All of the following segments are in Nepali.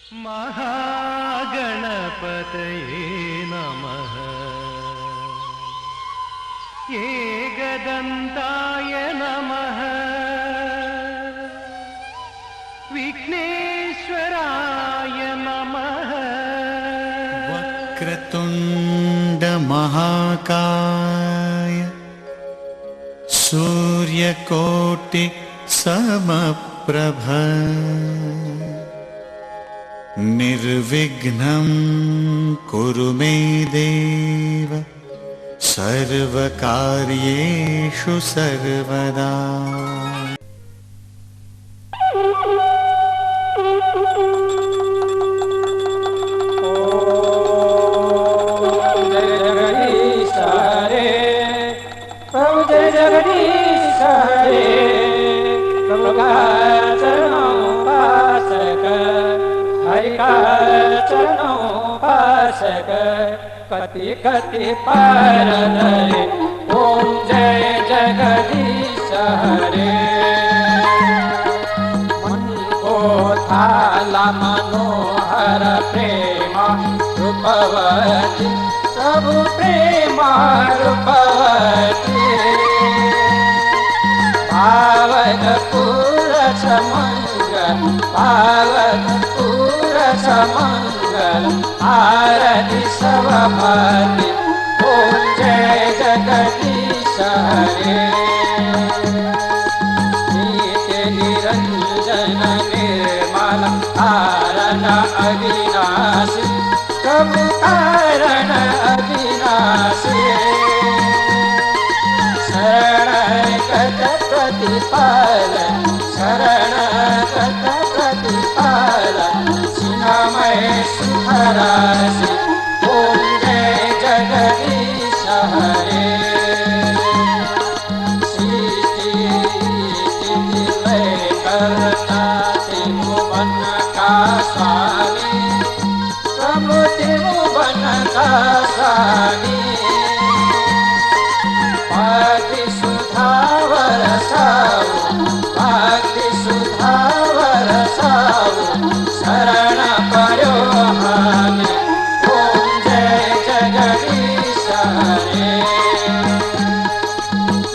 महागणपतये नमः। एकदन्ताय नमः। विघ्नेश्वराय नमः। वक्रतुण्ड महाकाय सूर्यकोटि समप्रभ निर्विघ्नं कुरु मे देव सर्वकार्येषु सर्वदा। कति कति पार धरे ओम जय जगदीश हरे। मन को थाला मनोहर प्रेम रूपवती प्रभु प्रेम रूपवती। पावन पुरुष मंगल पावन पुरुष मंगल आरती सभापति ओम जय जगदीश हरे। नित्य निरंजन निर्मल कारण अविनाशी प्रभु कारण अविनाशी। शरणगत प्रतिपालन शरणगत प्रतिपालन सिनमय सुखराशि ओम जय जगदीश हरे। सृष्टि स्थिति लय करता त्रिभुवन का स्वामी प्रभु त्रिभुवन का स्वामी। भक्ति सुधा बरसाओ भक्ति सुधा बरसाओ शरण परो हमें ओम जय जगदीश हरे।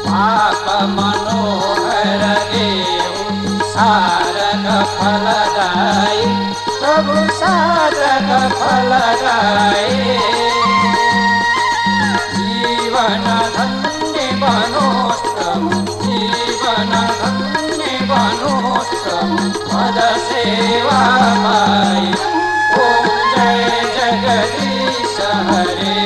पाप मनोहर देव साधक फलदायी प्रभु साधक फलदायी। जीवन धन्य बनोस्तम जीवन धन्य बनोस्तम पद सेवा पाई ओम जय जगदीश हरे।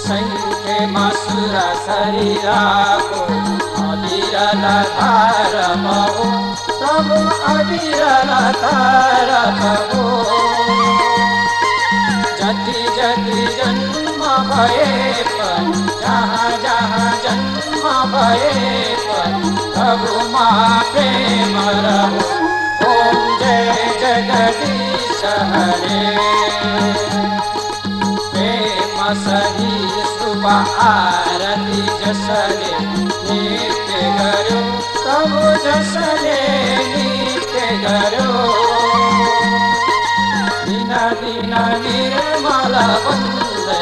संख्य मसुर शरीरा को अविरल धारमो प्रभु अविरल धारमो। जति जति जन्म भये पर जहाँ जहाँ जन्म भये पर प्रभु माँ प्रेम रहो ओम जय जगदीश हरे। प्रेम सही सुबह आरती जसले नित्य करो प्रभु जसले नित्य करो। दीना दीना निर्मल वंदे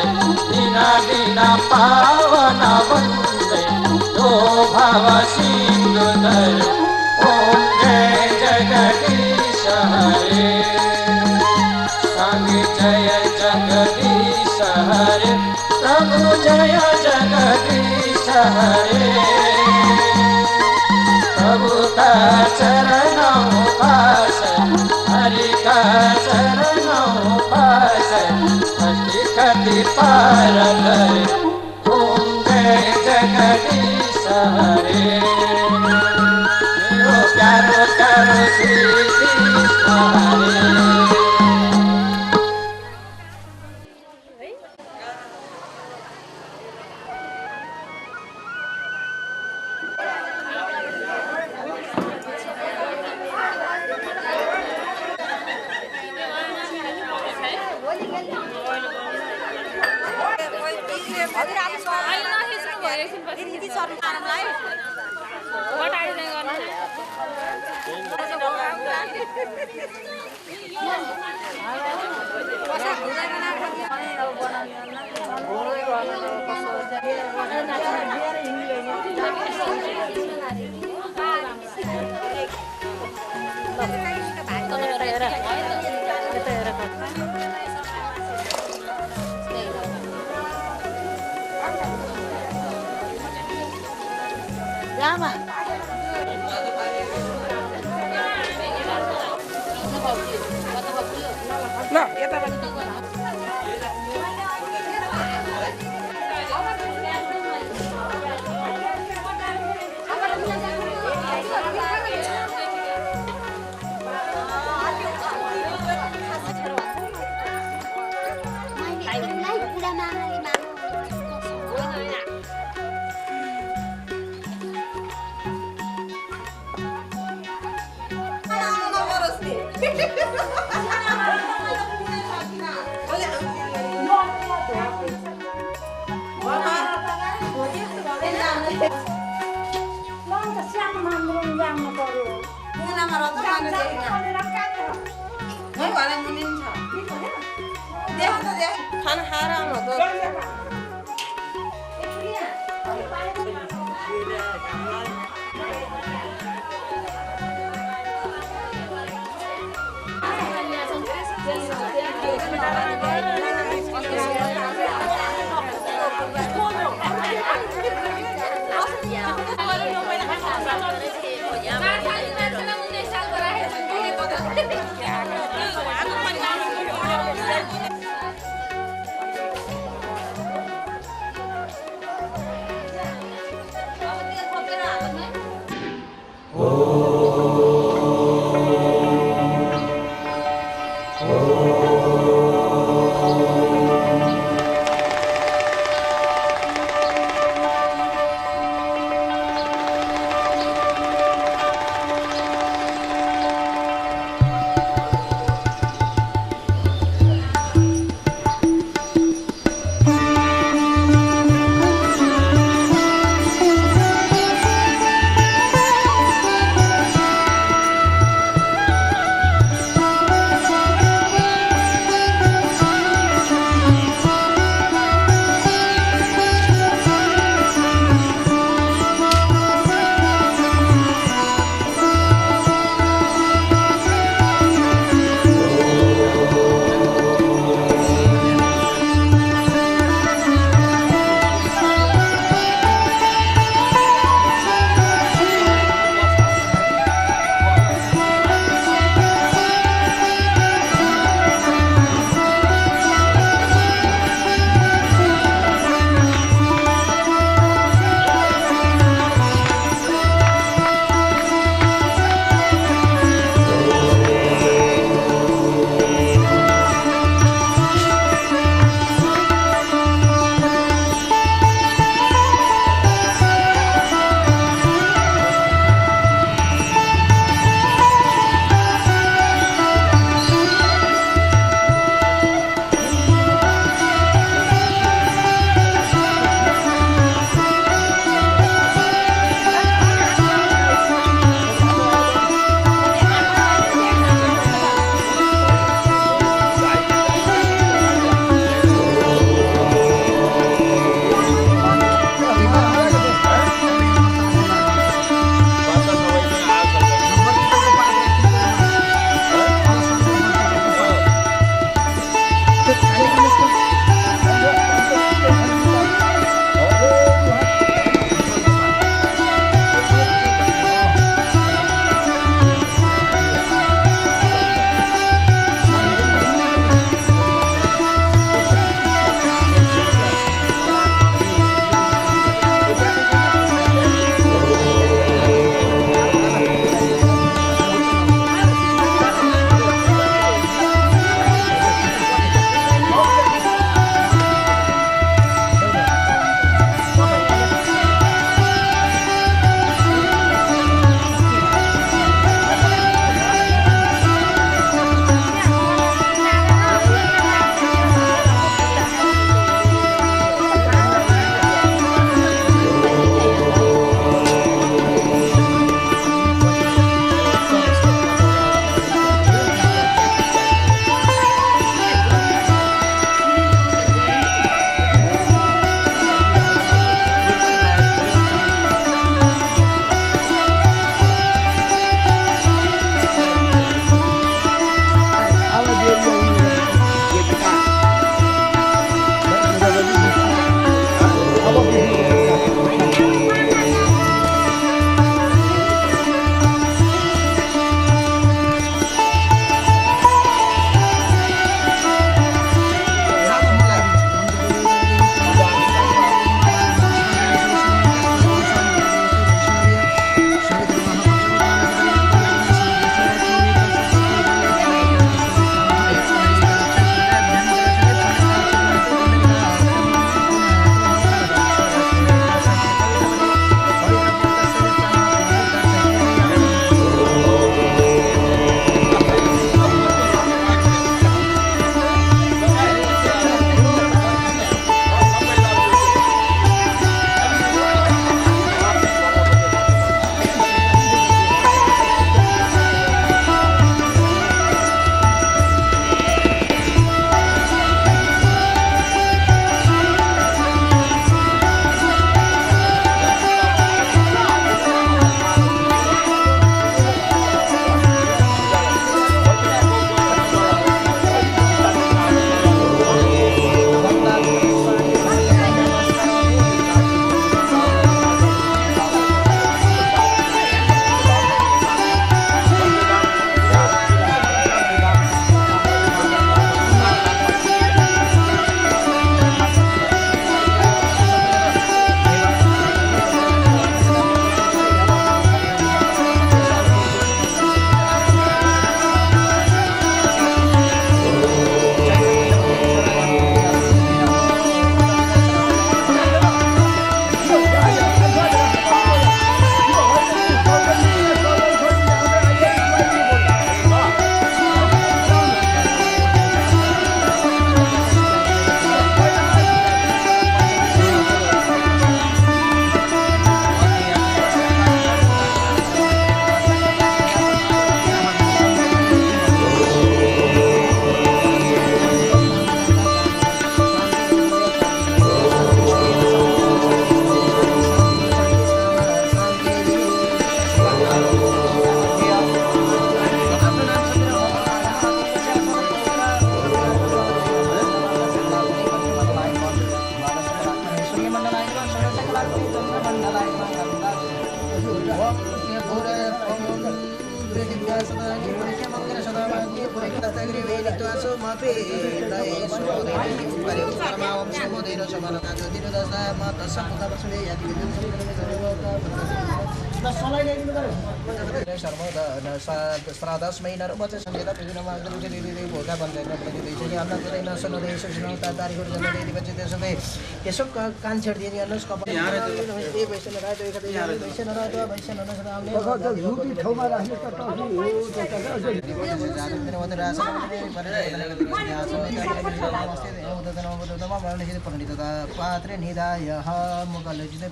दीना दीना पावन वंदे तो भव सिंधु धर ओम जय जगदीश हरे। संग जय जगदीश हरे प्रभु जय जगदीश हरे। प्रभु का चरणों पास हरि का चरणों पास कति कति पार धरे ओम जय जगदीश हरे। मेरो प्यारो प्यारो श्री कृष्ण हरे।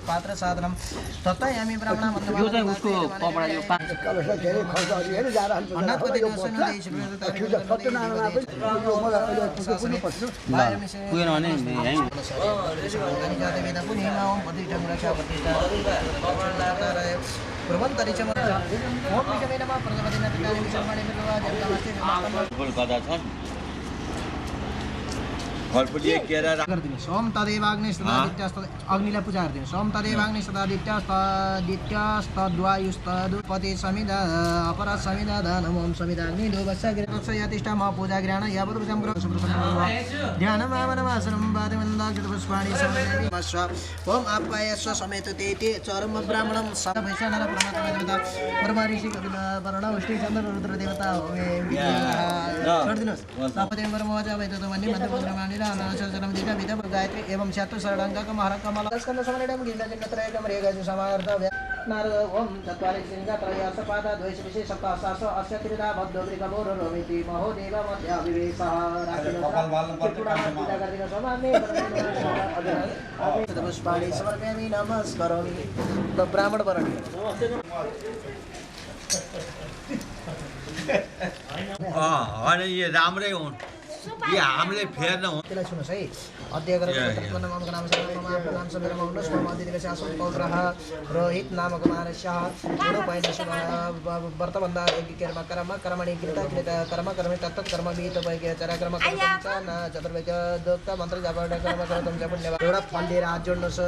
पात्र साधनम तथा यामी ब्राह्मण उसको कपडा यो सोम तदेवाग्नि अग्निलाई पूजा गरिदिनु सोम तदेवाग्नि सदादित्यस्तद्वायुस्तदुपति समिदा अपर समिदा दानम ओम समिदाग्नि लोभस्यतिष्ठा म पूजा ग्रहण यावदुर्जम ध्यानम आमनमासनम वादिमन्दाक्षत पुष्पाणि समयस्व ओम आपकायस्व समेत तेति चरम ब्राह्मणम सभैषणर प्रमात्मा ब्रह्म ऋषि कपिल वर्ण उष्टि चन्द्र रुद्र देवता छोडिदिनुस् सपदे ब्रह्मवाच वैततमन्नि मन्त्रपुत्रमाणि अनाशरम दिव्य विधव गायत्री एवं शतु शरणांग महार कमल स्कंद समनेडम गिरिजाजन्नत्रयकम रेगज समार्थ नारद ओम चत्वारि सिंहत्रय सपाद द्वैष विशेष सप्तासास अस्य त्रिदा भद्रोद्रि कबोर रोमिति महोदेव मध्य विवेशः पुष्पाणि समर्पयामि नमस्करोमि ब्राह्मण वर्ण अनि यो राम्रै हुन् ये हामीले फेर्न हो त्यसलाई सुन्नुहोस् है अध्यय गरेर नामको नाम नाम समेर मग्नुहोस् म दिदिको शासन पौत्रः रोहित नामको मानस्यः गुण पैनश वर्तबन्ध कर्म कर्म कर्मणि कृत कृत कर्म कर्मे तत्त कर्म विहित भएके चरा कर्म कर्म न चतुर्वेद दोक्त मन्त्र जप कर्म कर्म जप पुण्य एउटा फल लिएर हात जोड्नुहोस्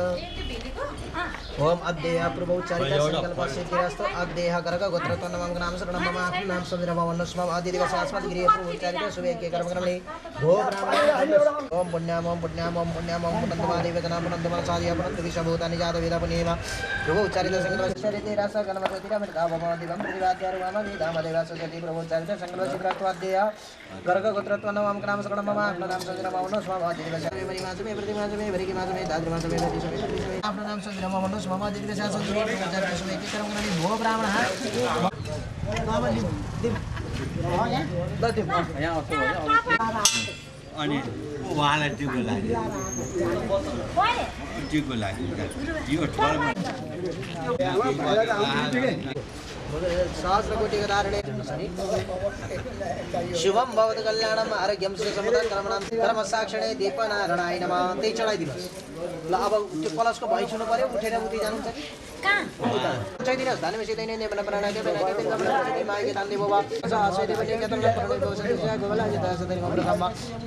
ओम अध्यय पूर्वोच्चारित संकल्प सिद्धिरस्त अध्यय गर्ग गोत्र नामको नाम शरण मम नाम समेर मग्नुहोस् म दिदिको शासन गृह पूर्वोच्चारित सुवेके कर्म कर्मणि भो ब्राह्मण ओम पुण्याम ओम पुण्याम ओम पुण्याम ओम पुनन्दमादि वेदना पुनन्दमा साधिया पुनन्द विषभूतानि जात वेद पुण्येम प्रभु उच्चारित संकल्प चरिते रस गणपति रमृता भव दिवं प्रतिवाद्यार मम विधाम देवा सजति प्रभु उच्चारित संकल्प चित्रत्वाद्यय गर्ग गोत्रत्व नाम नाम शरण मम नाम सजन मम स्वाम दिवस परिमास में प्रतिमास में भरिकी मास में दाद्रमास में आपन नाम सजन मम स्वाम दिवस शासन उच्चारित सुवेके कर्म कर्मणि भो ब्राह्मण अनि उहाँलाई टिको लागि यो ठरमा सहस्रकोटि धारणे शुभम भवत कल्याणम आरोग्यम सुसमृद्धं कर्मणाम कर्म साक्षणे दीपनारायणाय नमः त्यही चढाइदिनुहोस् ल अब त्यो कलशको भइ छुनु पर्यो उठेर उति जानुहुन्छ चाहिदिनुहोस् धान मिसिँदैन नेपन प्राणके बेनाके कपडा मागे तान्दी बाबा सैदे पनि केतन प्रयोग गोसदिसा गोला जिता सदैन कपडा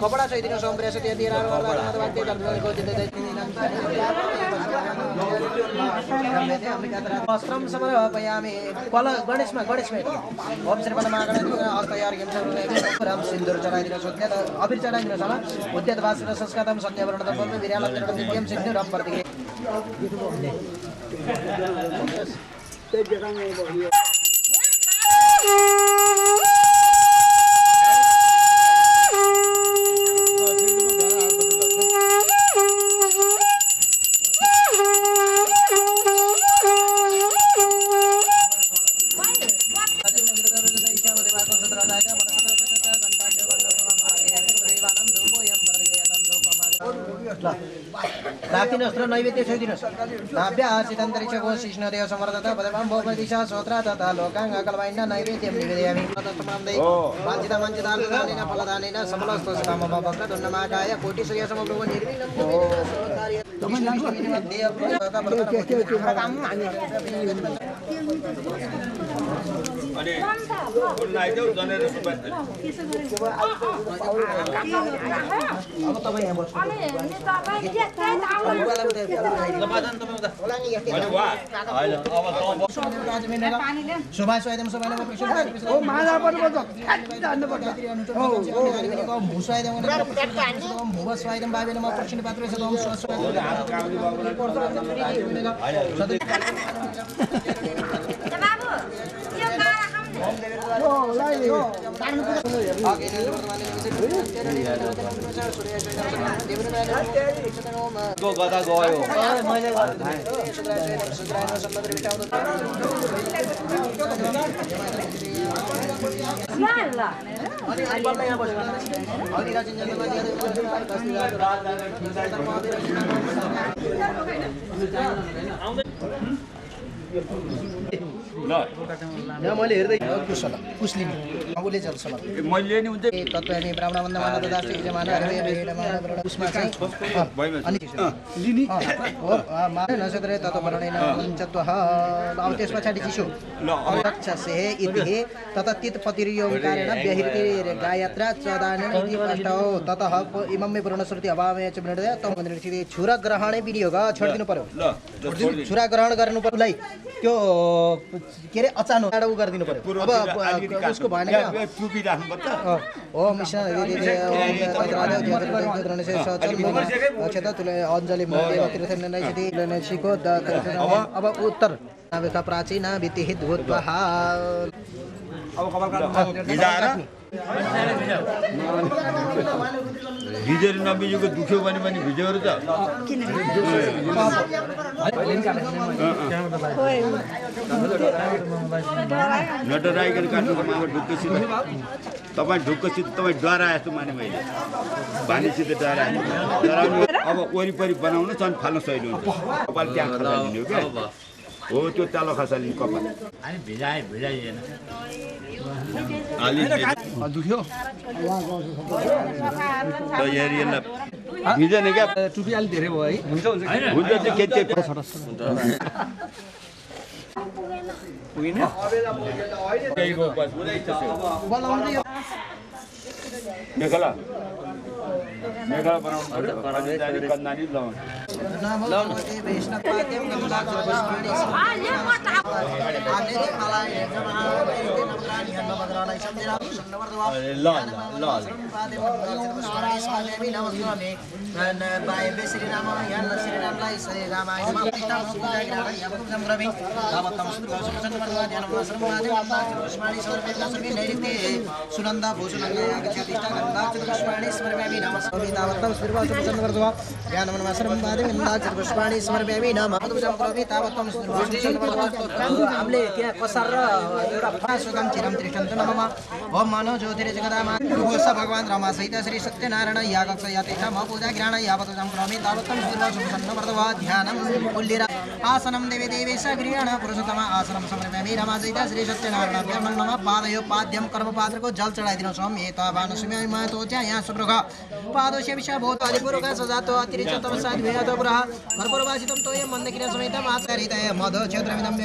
कपडा चाहिदिनुहोस् सोमप्रेस त्यो दिएर वाक्य गर्नको दिँदै वस्त्रम समर्पयामि कल गणेशमा ओम श्री परमा गणेश हस्तयार्घ्यं राम सिन्दूर चढाइदिनुहोस् अबिर चढाइदिनुहोस् होला उद्यत वासुर संस्कृतम सत्यवरणं पूर्व विरालम नित्यं सिन्दूरम प्रतिके राखिनुहोस् र नैवेद्य छोइदिनुहोस् नाभ्य आसितन्तरिक्ष गोशिष्णदेव समर्थता पदवां भोपदिशा सोत्रा तथा लोकाङ्ग कल्वाइन्न नैवेद्यं निवेदयामि ततस्तमान्दै वाञ्छितामञ्चितार्थदानेन फलदानेन समलस्तो सकाम भवक्रतुण्डमाकाय कोटिसूर्य समप्रभ निर्विघ्नं अनि फुल लगाइदेऊ जनेर सुपारी अब तपाईँ यहाँ बस्नु सुभाष गदा गयो मैले हेर्दै कुशल कुशलिनी उसले चल्छ मैले नि हुन्छ तत्त्वनि ब्राह्मणवन्दमान ददास्ति यजमान उसमा चाहिँ अनि लिनी नक्षत्र तत्त्ववर्णेन पञ्चत्वः अब त्यस पछाडि चिसो लक्षसे इति ततः तितपतिर्योङ्कारेण व्यहिर्ति गायत्रा चदान इति अष्टौ ततः इमम्मे पूर्णश्रुति अभावे च विनोदय तम मन्दिरसिते छुराग्रहणे विनियोग छोडिदिनु पर्यो छुराग्रहण गर्नु पर्योलाई त्यो के अरे अचानक उ गरिदिनु पर्यो अब उसको भएन टुपी राख्नुपर्छ हो मिश्र अञ्जली तीर्थको अब उत्तर प्राचीन वितिहि भूत्वा अब कपाल भिजाएर भिजेर नभिजेको दुख्यो भने पनि भिजेहरू त नटराइकन काट्नुको ढुक्कसित तपाईँ ढुक्कसित तपाईँ डरा जस्तो माने मैले भानीसित डराउनु अब वरिपरि बनाउनु झन् फाल्न सहिलो हुन्छ कपाल त्यहाँ खसालिदिनु क्या हो त्यो चालो खसालिनु कपाल भिजाइएन दुख्यो भिजेन क्या टुपी अलि धेरै भयो है हुन्छ चाहिँ के पुगिन मेखला बनाउनु कन्दानी लगाउनु सुनंदा भूषणंदा पुष्पाणि स्मरामि नमः तावत्तं स्थिरवासुचन्द्रवर्धवा ज्ञानमनवासरं वादे विन्दाचर पुष्पाणि स्मरामि नमः तुजं प्रभि तावत्तं स्थिरवासुचन्द्रवर्धवा हामीले त्यहाँ कसार र एउटा फासुकम चिरम त्रिष्ठन्त नमः ओम मानव ज्योतिरे जगदामा भूष भगवान रमा सहित श्री सत्यनारायण यागक्ष यातेथ म पूजा ज्ञान यावतं प्रभि तावत्तं स्थिरवासुचन्द्रवर्धवा ध्यानं कुल्लिरा आसनं देवी देवेश गृहण पुरुषोत्तम आसनं समर्पयामि रमा सहित श्री सत्यनारायण नमः पादयो पाद्यम कर्मपात्रको जल चढाइदिनु छौं एतावान सुम्यामि महतो च यहाँ सुप्रग पादोस्य विषय भूत आदिपुरुष सजातो अतिरिक्तम साधि भेयतो पुरः कर्पूरवासितं तोय मन्दकिन समेतम आचारितय मध क्षेत्रमिदं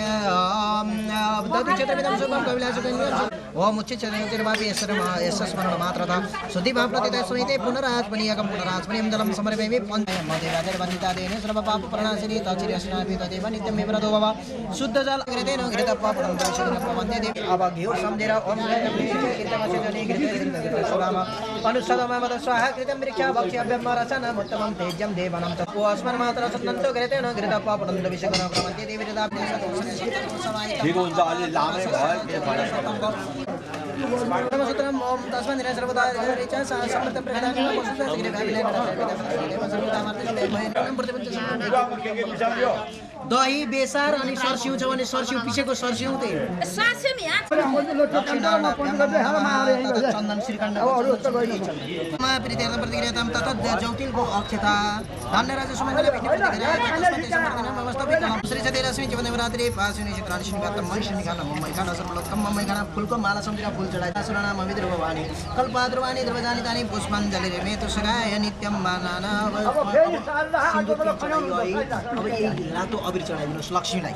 दति क्षेत्रमिदं शुभं कविलासकन्यं ओम उच्च चतुर्वापि स्मरण मात्रता शुद्धि भाव प्रतितय समेते पुनरात्मनीयकं पुनरात्मनीयं जलं समर्पयामि पंचय मदेवाचर वनिता देने सर्व पाप प्रणाशिनी तचिर स्नापि तदेव नित्यं मे व्रतो भव शुद्ध जल कृतेन घृतप्पा परं दर्शनं प्रवन्दे देवी अब घिउ समझेर ओम कृतमशजने घृते सुराम अनुसदममद स्वाहा कृतं वृक्षा भक्ष्यभ्यं रचनम् उत्तमं तेजं देवनं च अस्मन् मात्रा सन्तो घृतेन घृतप्पा परं दर्शनं प्रवन्दे देवी रदाभ्य ठीक हुन्छ अलि लामै भयो नमस्कारम ओम तस्मै दिने सर्वदा रिचा समर्थ प्रदान वस्तु सिग्रे भाबिले दही बेसार अनि सरसिउ छ भने सरसिउ पिसेको सरसिउ त्यही चन्दन श्रीखण्ड प्रीत्यर्थ प्रतिक्रियाताम तत ज्योतिलको अक्षता धन्यराज सुमङ्गल श्री सत्यलक्ष्मी जीवनवरात्रि पासुनि शुक्रानि शनिवार महेशनि खाना मम्मै खाना सर्वलोकम मम्मै खाना फुलको माला सम्झिरा फुल चढाइ सुरनाम अविद्र भवानी कल्पाद्रवाणी द्रवजानि तानि पुष्पाञ्जलि रे मेतु सगाय नित्यम मानना अब यही रातो अबिर चढाइदिनुहोस् लक्ष्मीलाई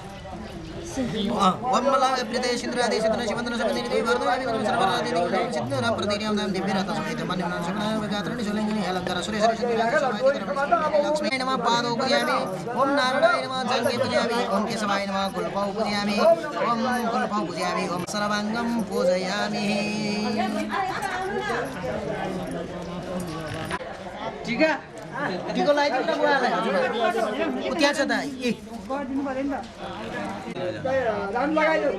ओम मल्ला प्रीते सिंधुरादि सिद्धन शिवंदन सबनि देवी वर्धवानि वर्धन सर्वरादि देवी सिद्धन प्रतिरियम नाम दिव्य रत्न समेत मान्यनाम शिवनाम गात्रनि सोलिंगनि अलंकार सुरेश लक्ष्मी नमः पादौ पूजयामि ओम नारायणाय नमः जंगे पूजयामि ओम केशवाय नमः कुलपौ पूजयामि ओम कुलपौ पूजयामि ओम सर्वांगम पूजयामि ठीक है दिको लाइदिनु न बुवालाई हजुर त्यहाँ छ त ए गर्दिनु पर्यो नि त राम लगाइयो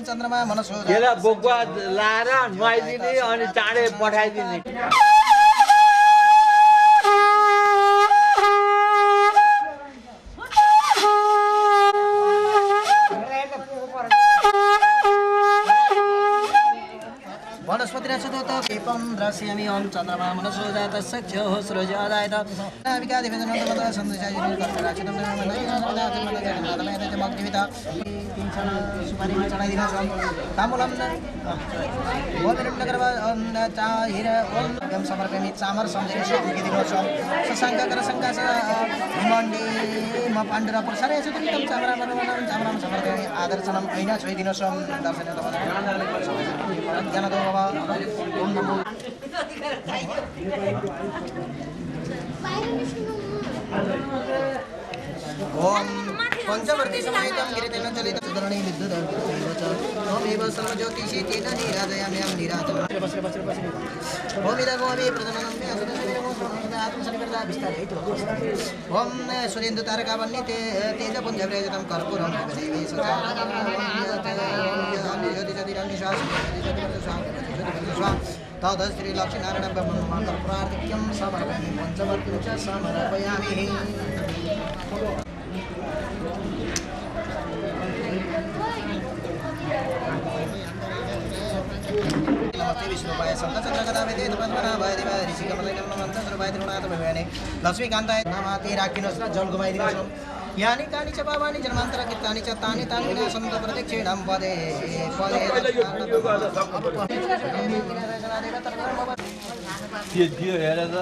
चन्द्रमा मनसो केला बोक्वा लाएर नुहाइदिने अनि चाँडै पठाइदिने वनस्पति रचत पेपं द्रश्यामि ओम चन्द्रमा मनसो जात सख्यो सृजादायत नाविका दिवेदन मत सन्देशाय कर्तराचितम मग्निविता सुपारी चढाइदिन ताम्बुलम गोविरम नगरवा चाहिर ओम गम समर्पयामि चामर सम्झेर सकिदिन सशंका कर शंका हिमण्डी म पाण्डुरा प्रसार यसो तम चामरा मनवन चामरा समर्पयामि आदर्शनम ऐना छोइदिन सम दर्शन ज्ञान दो बाबा ओम नमो ओम पंचवर्ती समाहितं गिरितेन चलितं सुधरणी विद्युत ओम एव सर्व ज्योतिषी तेन निराजयामि हम निराजन ओम इदं ओम प्रथमं मे असुरं आत्मसनिवर्ता विस्तारे ओम सुरेन्दु तारकावन्नी तेज पुञ्ज व्रजतं कर्पूरं देवी तद श्री लक्ष्मीनारायण ब्रह्मणं प्रार्थिक्यं समर्पयामि पंचवर्ती च समर्पयामि विष्णुपाय शङ्खचन्द्रगदावेदे पद्मनाभाय देवाय ऋषिकमलाय नमः मन्त्रस्वरूपाय त्रिगुणात्मने लक्ष्मीकान्ताय नमः ते राखिनुहोस् न जल घुमाइदिनुहोस् यानि कानि च पावानि जन्मान्तरकृतानि च तानि तानि विनाशन्तु प्रत्यक्षेणं पदे पदे त्यो हेरेर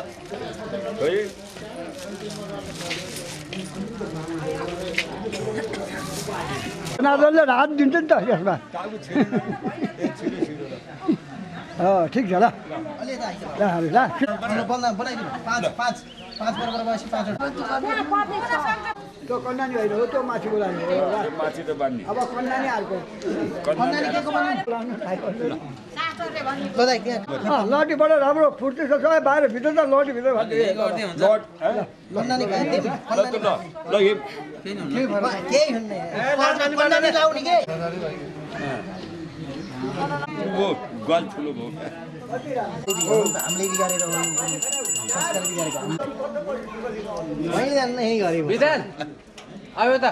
नादलले रात दिन्छ नि त यसमा ठिक छ ल त्यो कन्नानी होइन हो त्यो माछी बोलाउने माछी त बान्ने अब कन्नानी अर्को लटीबाट राम्रो फुर्ती छ बाहिर भित्र त लटी भित्र गल ठुलो भयो हामीले बिगारेर संस्कार बिगारेको मैले यही गरेको विधान आयो त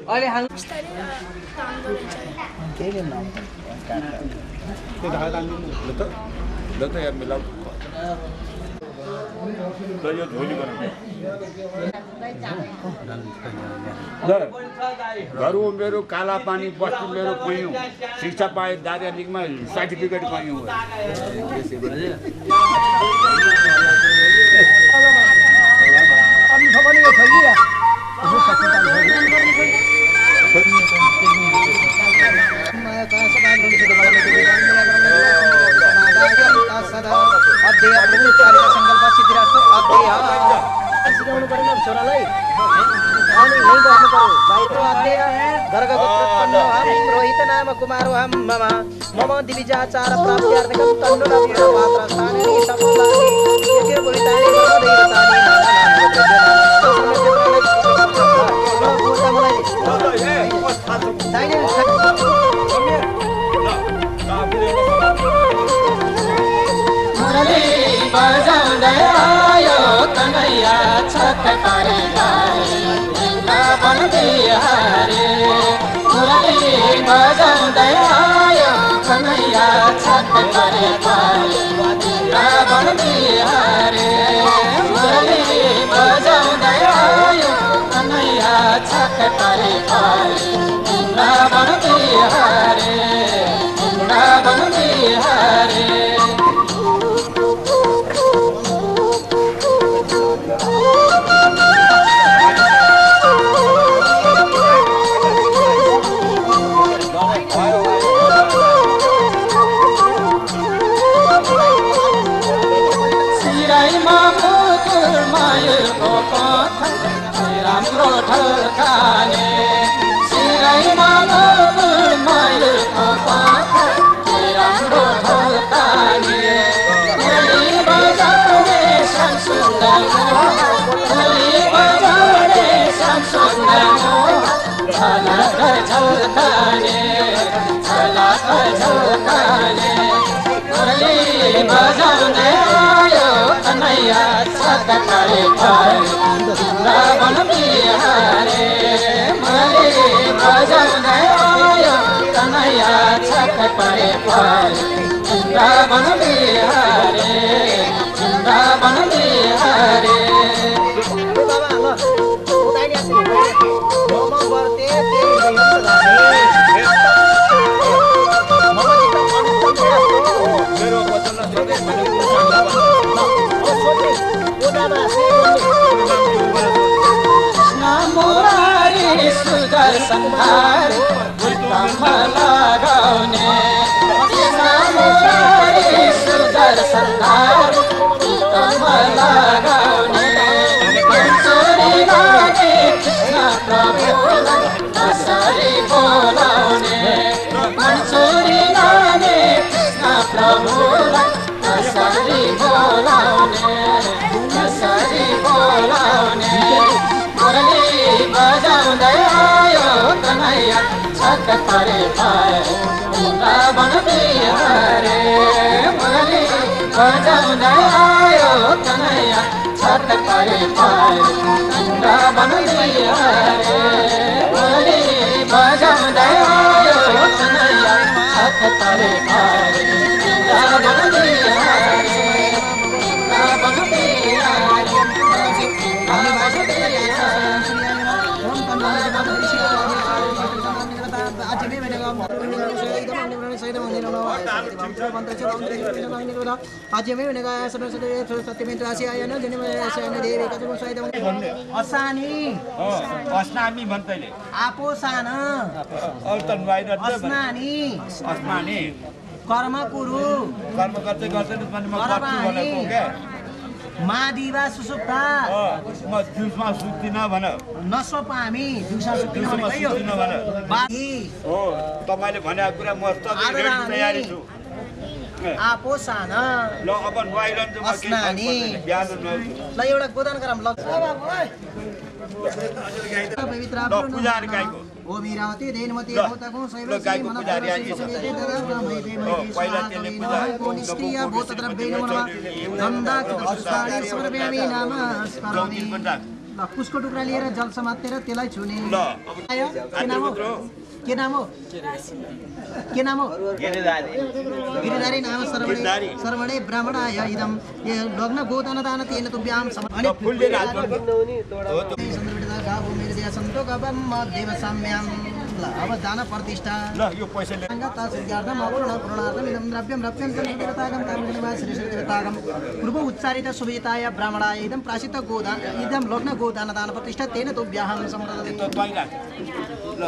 अहिले हाल केही न ल त यार मिलाऊ ल यो झोली बनाऊ घरु मेरो काला पानी बस्ती मेरो पयौँ शिक्षा पाए दार्या लिगमा सर्टिफिकेट पायौँ संकल्प सिद्धिरास्तो सिकाउनु परेन छोरालाई अनि यही गर्नु पर्यो भाइको अध्यय गर्गगोत्रोत्पन्न हम रोहित नाम कुमारो हम मम दिविजाचार प्राप्त्यार्थकं तन्नुलभ्यो मात्र स्थानेनि सफलानि यज्ञ पुरितानि ब्रह्मदेवतानि बजाउँदै आयो कन्हैया छत परे बिहारे मुरली बजाउँदै आयो कन्हैया छत परे बिहारे मुरली बजाउँदै आयो कन्हैया छत परे बिहारे झल्काने सिरैमा लोभुल मयूरको पाखा के राम्रो ढल्काने मुरली बजाउने सन सुन्दानो मुरली बजाउने सन सुन्दानो झलक झल्काने झलक झल्काने मुरली बजाउने आयो कन्हैया छक्का परे वृन्दावन बिहारे मुरली बजाउने आयो कन्हैया छक्का परे वृन्दावन बिहारे वृन्दावन बिहारे मुरारी सुदर्शन धारी उत्तम लगाउने मुरारी सुदर्शन धारी उत्तम लगाउने मन्सुरी लागे कृष्ण प्रभुलाई कसरी बोलाउने मन्सुरी लागे कृष्ण प्रभुलाई कसरी बोलाउने कसरी बोलाउने मुरली बजाउँदै आयो कन्हैया छक्का परे वृन्दावन बिहारे मुरली बजाउँदै आयो कन्हैया छक्का परे वृन्दावन बिहारे मुरली बजाउँदै आयो कन्हैया छक्का परे वृन्दावन बिहारे वृन्दावन बिहारे अस्नामी भन्दैले आपोसान अल्तन बाहिर अस्नानी अस्नानी कर्म कुरु कर्म गर्दै गर्दै पनि म गर्छु भनेको के मादिवा सुसुप्ता म दिउँसमा सुत्दिनँ भन नसोपामी दिउँसो सुत्दिनँ भनेको यो बाकी हो तपाईले भनेको कुरा म सबै तयारी छु आपोसान ल अब नुहाइरहन्छ म के अस्नानी बिहान नुहाउँछु ल एउटा गोदान गरम ल पवित्र पूजारी गाईको ओ मीरावती देनमती भूतको शैव गाईको पुजारी आइए पहिला त्यसले पूजा निष्क्रिय भूतद्रव्येन मनः गन्धाकृत पुष्पाणि समर्पयामि नमस्करोमि ल पुष्पको टुक्रा लिएर जल समातेर त्यसलाई छुने ल आयो के नाम हो के नाम हो के नाम हो गिरिधारी नाम सर्वणे सर्वणे ब्राह्मणाय इदं ये लग्न गोदान दान तेन तुभ्यां समर्पणे फुल दिएर हात गावो मेरो दिया सन्तो गबम देव साम्यां अब दान प्रतिष्ठा ल यो पैसा ले संगता सिद्धार्थम अपूर्ण पूर्णार्थम इदं द्रव्यं रप्यं देवतागं कामनिवास श्री देवतागं पूर्व उच्चारित सुविताय ब्राह्मणाय इदं प्राशित गोदान इदं लग्न गोदान दान प्रतिष्ठा तेन तुभ्यां समर्पणे त बाहिर ल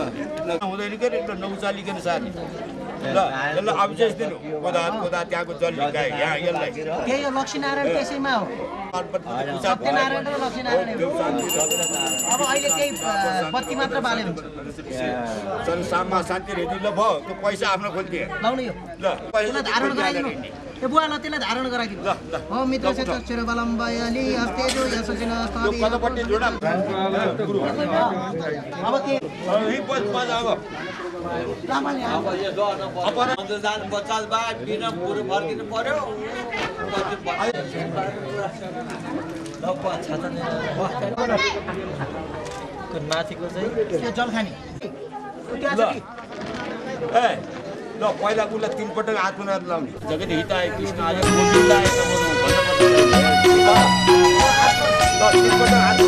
ल हुँदैन के त नौचालिकन साथी ल यसलाई अभिषेक दिनु गोदा त्यहाँको जल लिकाए यहाँ यसलाई के यो लक्ष्मीनारायण त्यसैमा हो सत्यनारायण र लक्ष्मीनारायण अब अहिले केही बत्ती मात्र बालेर हुन्छ संसारमा शान्ति हेर्नु ल भयो त्यो पैसा आफ्नो खोलिदिए लाउनु यो ल त्यसलाई धारण गराइदिनु ए बुवा ल त्यसलाई धारण गराइदिनु हो मित्र क्षेत्र चिरबलम बयली हस्तेजो यससिन यो कतापट्टि जोडा अब के यही पैसा अब लामाले अब यो गर्न पर्यो अन्त जान 50 बार बिना पुरो फर्किनु पर्यो ल छाता नि माथिको चाहिँ त्यो जल खानी त्यहाँ छ कि ए ल पहिला उसलाई 3 पटक हात बनाएर लाउने जगत हिताय कृष्ण आय गोविन्द आय ल 3 पटक हात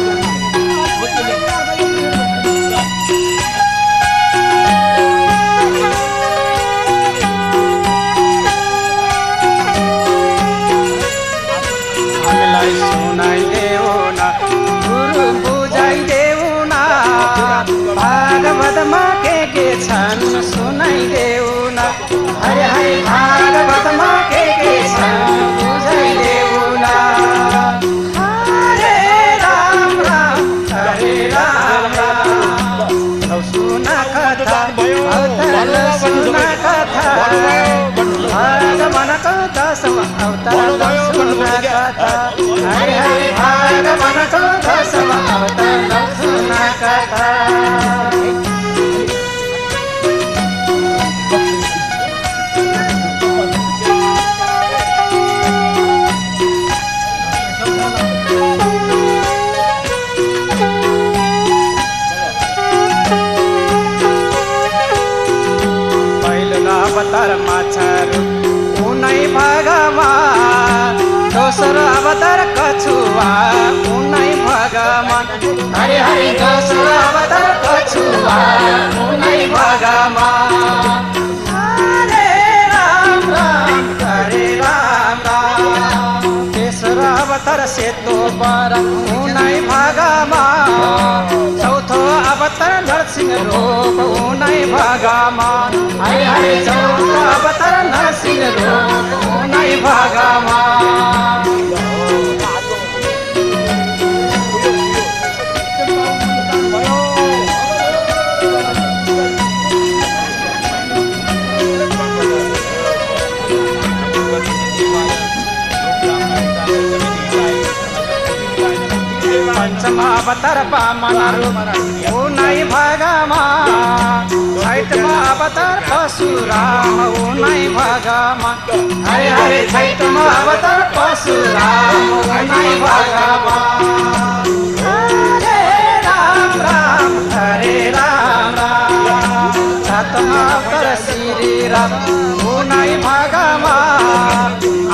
हामीलाई सुनाइदेऊ न गुरु बुझाइदेऊ न भागवतमा के छन् सुनाइदेऊ न हरे हरे भागवतमा के छन् बुझाइदेऊ न हरे राम अवतार माछारू उनै भगवान दोस्रो अवतार कछुवा उनै भगवान हरे हरे दोस्रो अवतार कछुवा उनै भगवान हरे राम राम हरे राम राम तेस्रो अवतार सेतो बर उनै भगवान चौथो अवतार नरसिंह रूप उनै भगवान हरे हरे चौथो अवतार नरसिंह रूप उनै भगवान पंचम अवतार वामन रूप उनै भगवान छैठम अवतार परशुराम उनै भगवान हरे हरे छैठम अवतार परशुराम उनै भगवान हरे राम राम हरे राम राम सातम अवतार श्री राम उनै भगवान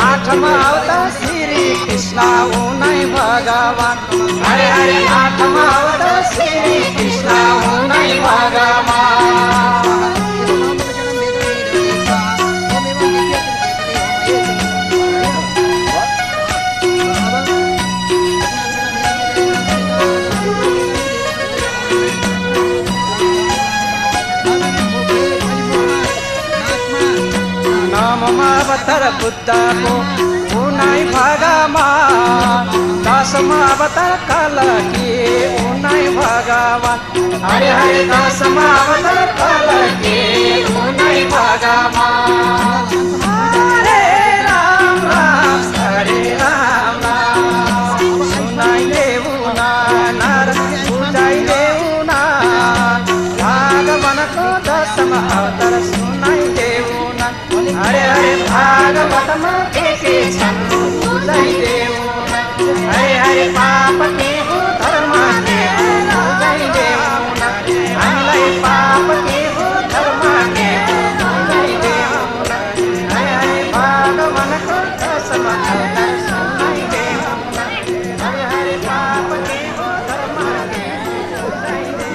आठम अवतार श्री कृष्ण उनै भगवान हरे हरे आठम अवतार श्री कृष्ण उनै भगवान नवम अवतार बुद्धको उनै भगवान दशम अवतार कलकी उनै भगवान हरे हरे दशम अवतार कलकी उनै भगवान हरे राम राम हरे राम राम सुनाइले उना नर बुझाइले उना भागवनको दशम अवतार सुनाइले उना हरे हरे भागवतमा के छन् बुझाइले उना हरे हरे पाप के हो धर्म के हो बुझाइले उना हामीलाई पाप के हो धर्म के हो बुझाइले उना हरे हरे भागवनको दशम अवतार सुनाइले उना हरे हरे पाप के हो धर्म के हो बुझाइले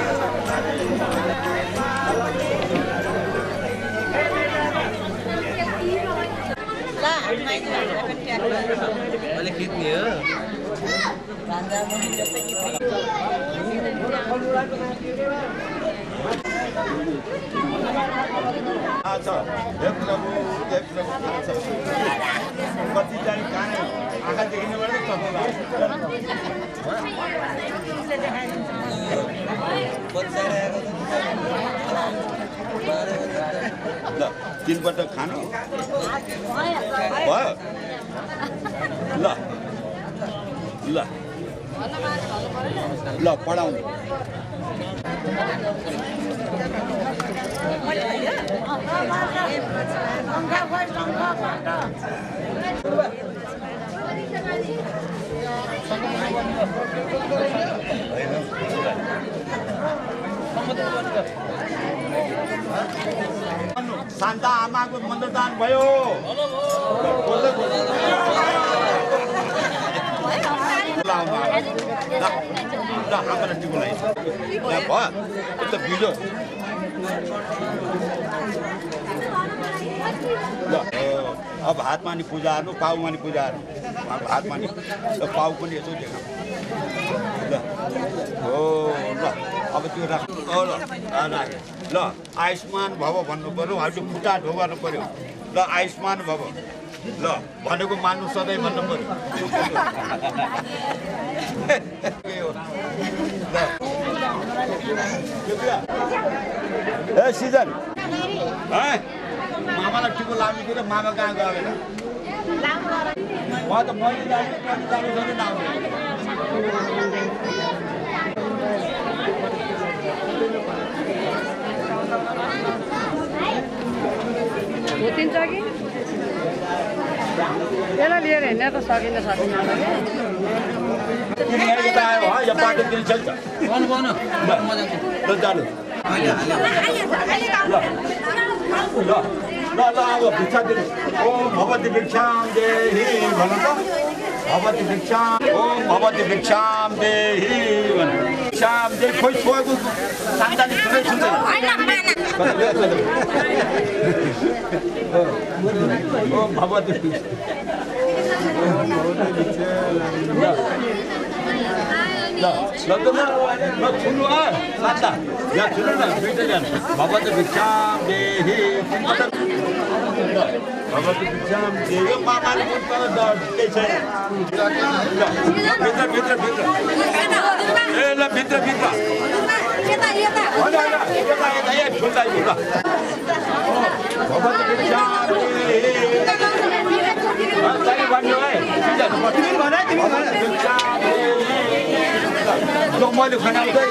कतिजना काने आँखा देखिनेबाट ल तिनपल्ट खानु भयो ल ल ल पढाउनु शान्ता आमाको मन्ददान भयो हाम्रो टिकोलाई भयो यस्तो भिडियो ल अब हातमानी पूजाहरू पाउमानी पूजाहरू हातमानी पाउ पनि यसो देखा ल हो ल अब त्यो राख ल राखेँ ल आयुष्मान भव भन्नु पऱ्यो हजुर खुट्टा ढोगार्नु पऱ्यो ल आयुष्मान भव ल भनेको मान्नु सधैँ भन्नु पऱ्यो ए सिजन मामालाई टिको लाग्नु कि मामा कहाँ गएर म त मैले जानु भुतिन्छ कि यसलाई लिएर हिँड्न त सकिन्छ सकिन्छ ल ल अब भिक्षा दिनु ओम भवति भिक्षां देहि भन्नु त भवति भिक्षां ओम भवति भिक्षां देहि भन्नु भिक्षां देहि खोइ छोएको सान्ताले सुनै सुन्दैन ओम भवति ठुलो साता यहाँ ठुलो न दुईटा जानु भगवती भिक्षां देहि भगवती भिक्षां देहि मामाले केही छैन भित्र भित्र भित्र ए ल भित्र भित्र ठुल्दा भगवती भिक्षां देहि भन्नु है मैले खनाउँदै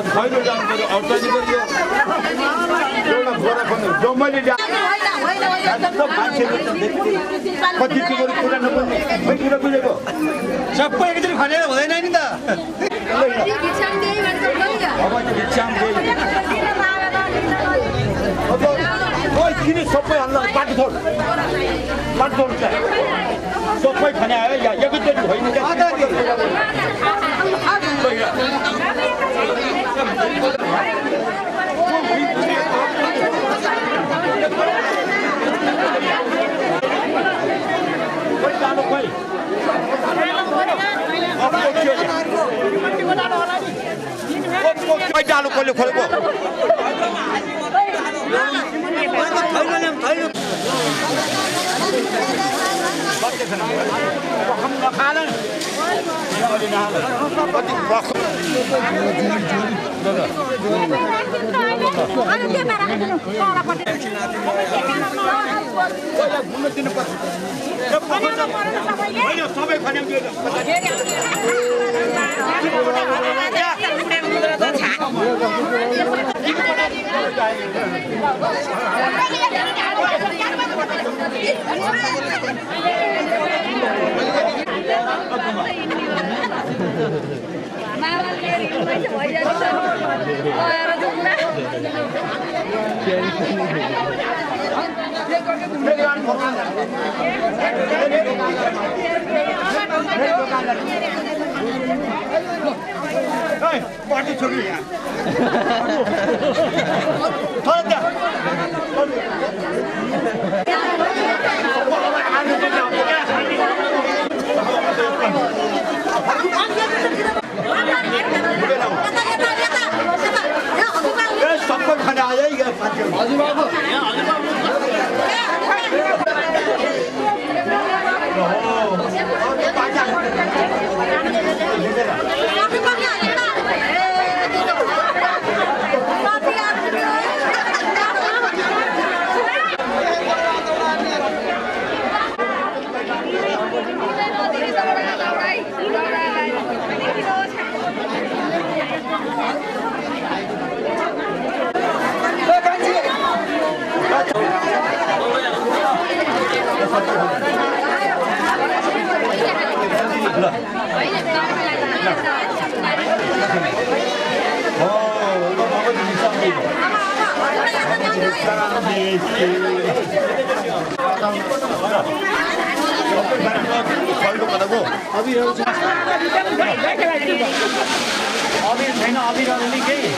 खैलो जानु पऱ्यो औटानी पऱ्यो एउटा बोरा खन्नु जो मैले कति कुरो कुरा नबुझ्ने खै कुरा बुझेको सबै एकचोटि खनेर हुँदैन नि त किन सबै हाल्न बाटो छोड सबै खाने आयो या एकैचोटि होइन डालो कसले खोलेको सबै पार्टी छोरी यहाँ सबको खाना आ जाएगा अबिर छैन अबिर अलि केही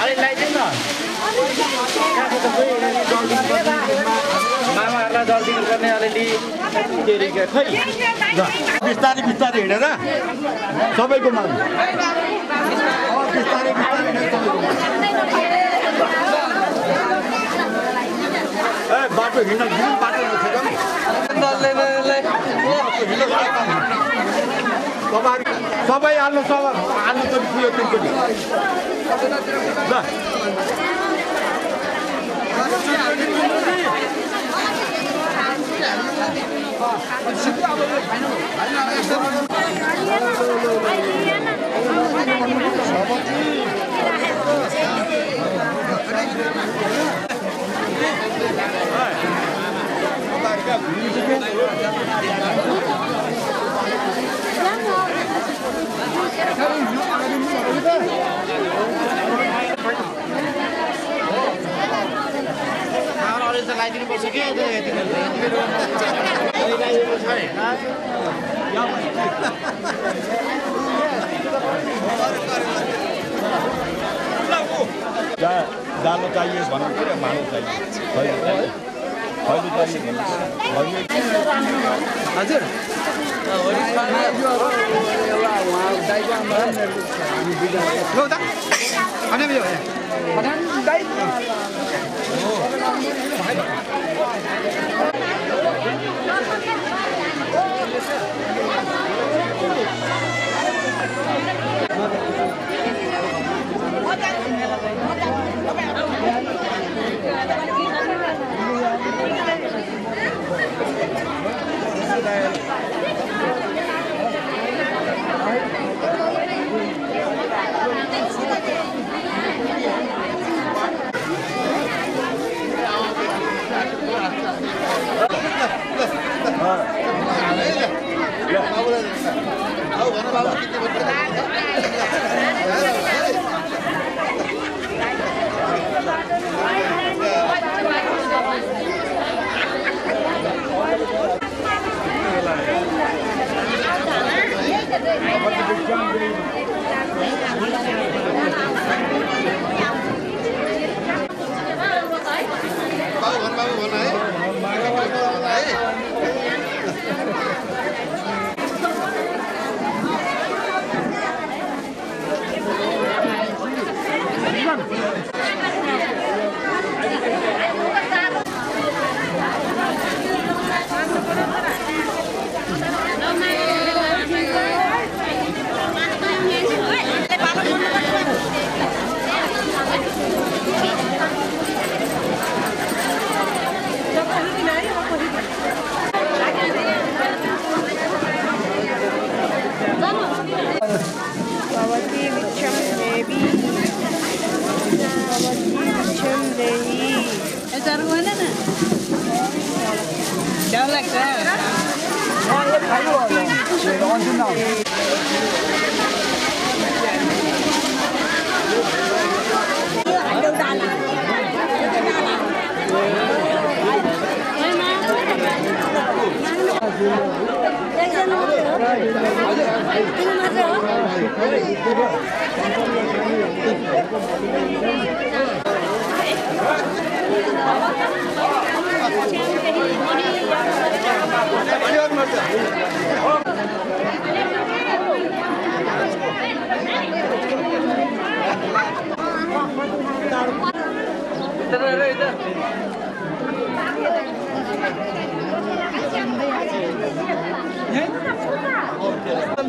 अलि लगाइदिनु न मामाहरूलाई जल दिनुपर्ने अलिअलि खै बिस्तारै बिस्तारै हिँडेर सबैको माग बिस्तारै बिस्तारै बाटो हिँड्न बाटो सबै हाल्नु सबै हाल्नु त पुग्यो तिनचोटि ल जालो चाहिए भन्नु पऱ्यो मानु चाहिए हजुर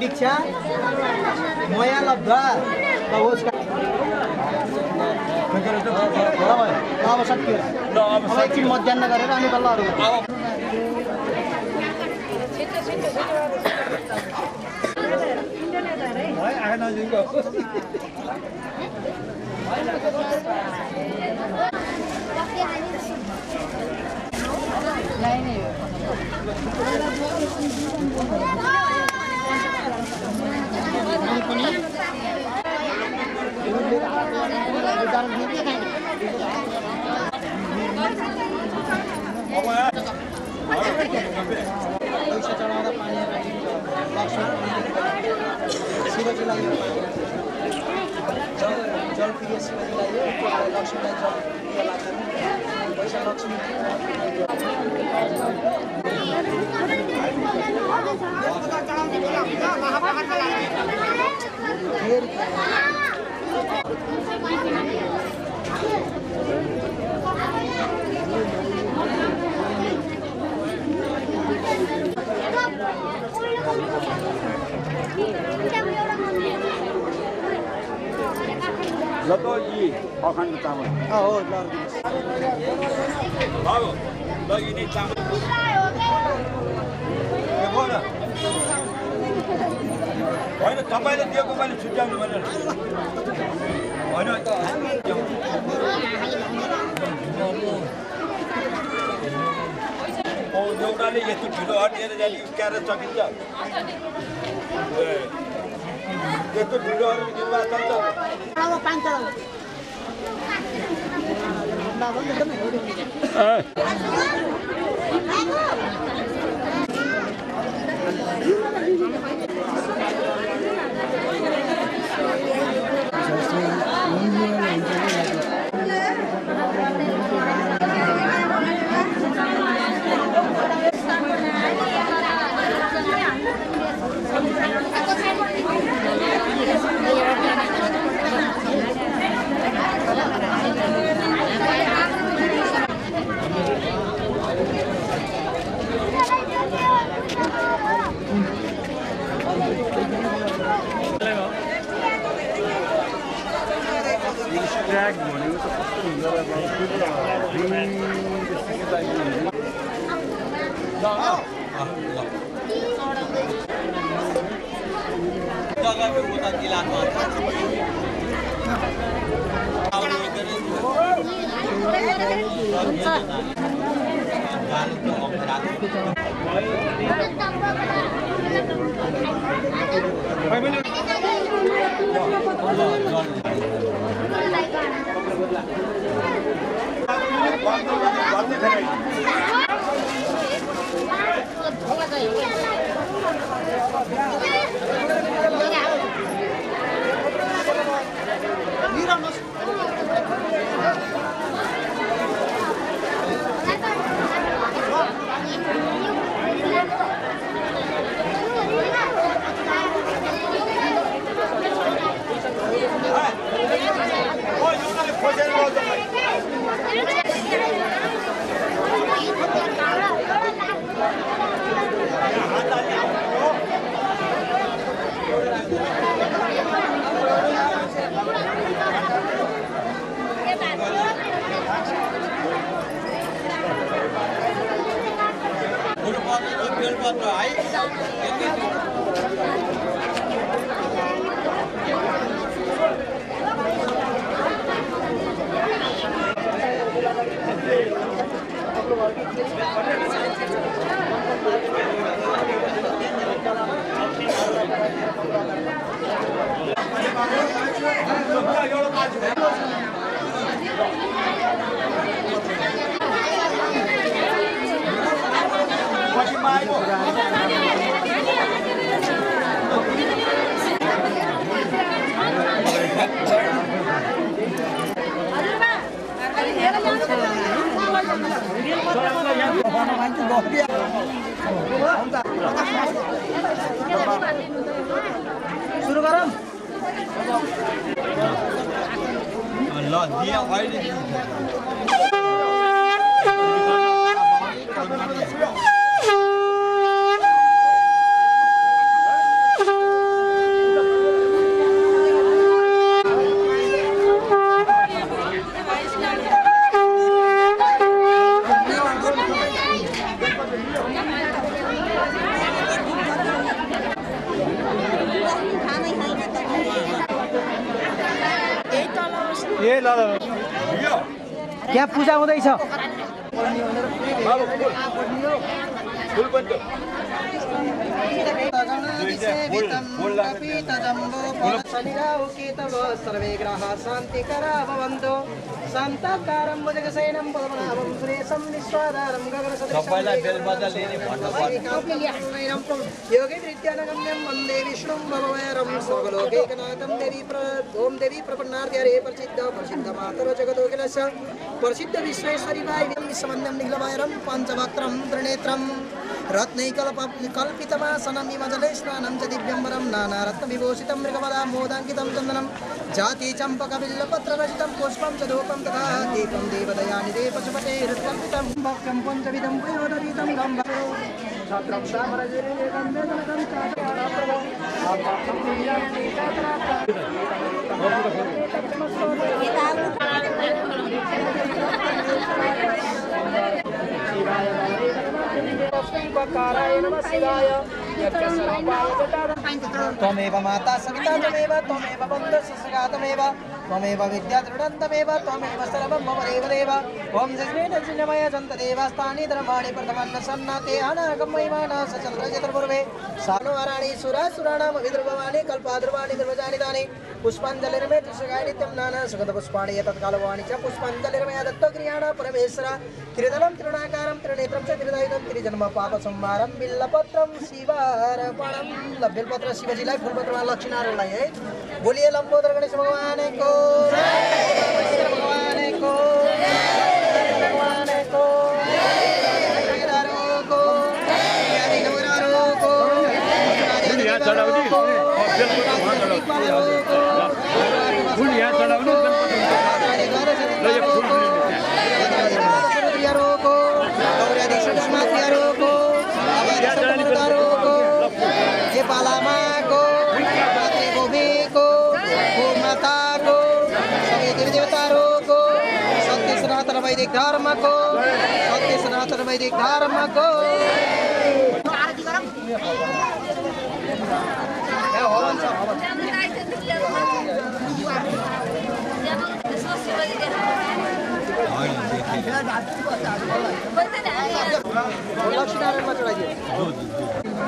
भिक्षा मया लब्ध अब सक्यो अब एकछिन मध्याह गरेर अनि बल्लहरू चढाउँदा पानी शिवजीलाई जल प्रिय शिवजीलाई लक्ष्मीलाई जल प्रिय लाग्छ पैसा लक्ष्मी जतो यी अखण्ड चामल हो बाबु लगिने चामल होइन तपाईँले दिएको मैले छुट्याउनु भनेर होइन एउटाले यस्तो ढिलो हटिएर जाने क्यारेट सकिन्छ यस्तो ढिलोहरू निर्वाह चल्छ सुरु गरौँ ल दिया अहिले यहाँ पूजा हुँदैछ सर्वे ग्रह शान्तिकरा भवन्तु शान्ताकारं भुजगशयनं पद्मनाभं सुरेशं विश्वाधारं योगे नृत्यानगम्यं वन्दे विष्णुं भववैरं सर्वलोकैकनाथं ओं देवी प्रपन्नार्थे प्रसिद्ध मातर जगदोखिलस्य प्रसिद्ध विश्वेश्वरी वाहिनीं विश्ववन्द्यं निखिलवैरं पञ्चवक्त्रं त्रिनेत्रं रत्नैकल्पितमासनं विमजले स्नानं च दिव्यम्बरं नानारत्नविभूषितं मृगवदा मोदाङ्कितं चन्दनं जाति चम्पकबिल्लपत्ररचितं पुष्पं च धूपं तथा दीपं देवदयानिधे पशुपते हृत्कल्पितं भक्तं पञ्चविधं प्रयोदरीतं गम्भीरो छत्रं सामरजरेकं वेदनकं त्वमेव माता सविता त्वमेव बन्धुः सखा त्वमेव विद्या दृढन्तमेव त्वमेव सर्वं मम देवदेव ॐ जज्ञेन चिन्मय जन्तदेवास्तानि धर्माणि प्रथमन्न सन्नाते अनागमयमाना सचन्द्र चतुर्पूर्वे सानुवाराणि सुरासुराणां विद्रुववाणि कल्पाद्रुवाणि दुर्वजानि तानि पुष्पाञ्जलिर्मे तिसगायनित्यं नाना सुगन्धपुष्पाणि एतत्कालवाणि च पुष्पाञ्जलिर्मे दत्तक्रियाणा परमेश्वर त्रिदलं त्रिणाकारं त्रिनेत्रं च त्रिदयितं त्रिजन्मपापसंहारं बिल्लपत्रं शिवार्पणं बेलपत्र शिवजीलाई फुलपत्रमा लक्ष्मीनारायणलाई है बोलिए लम्बोदर गणेश भगवानको भगवानको भगवानको पालामाको मातृभूमिको भूमाताको सबै देवताहरूको सत्य सनातन वैदिक धर्मको सत्य सनातन वैदिक धर्मको लक्ष्मीनारायणमा चढाइदियो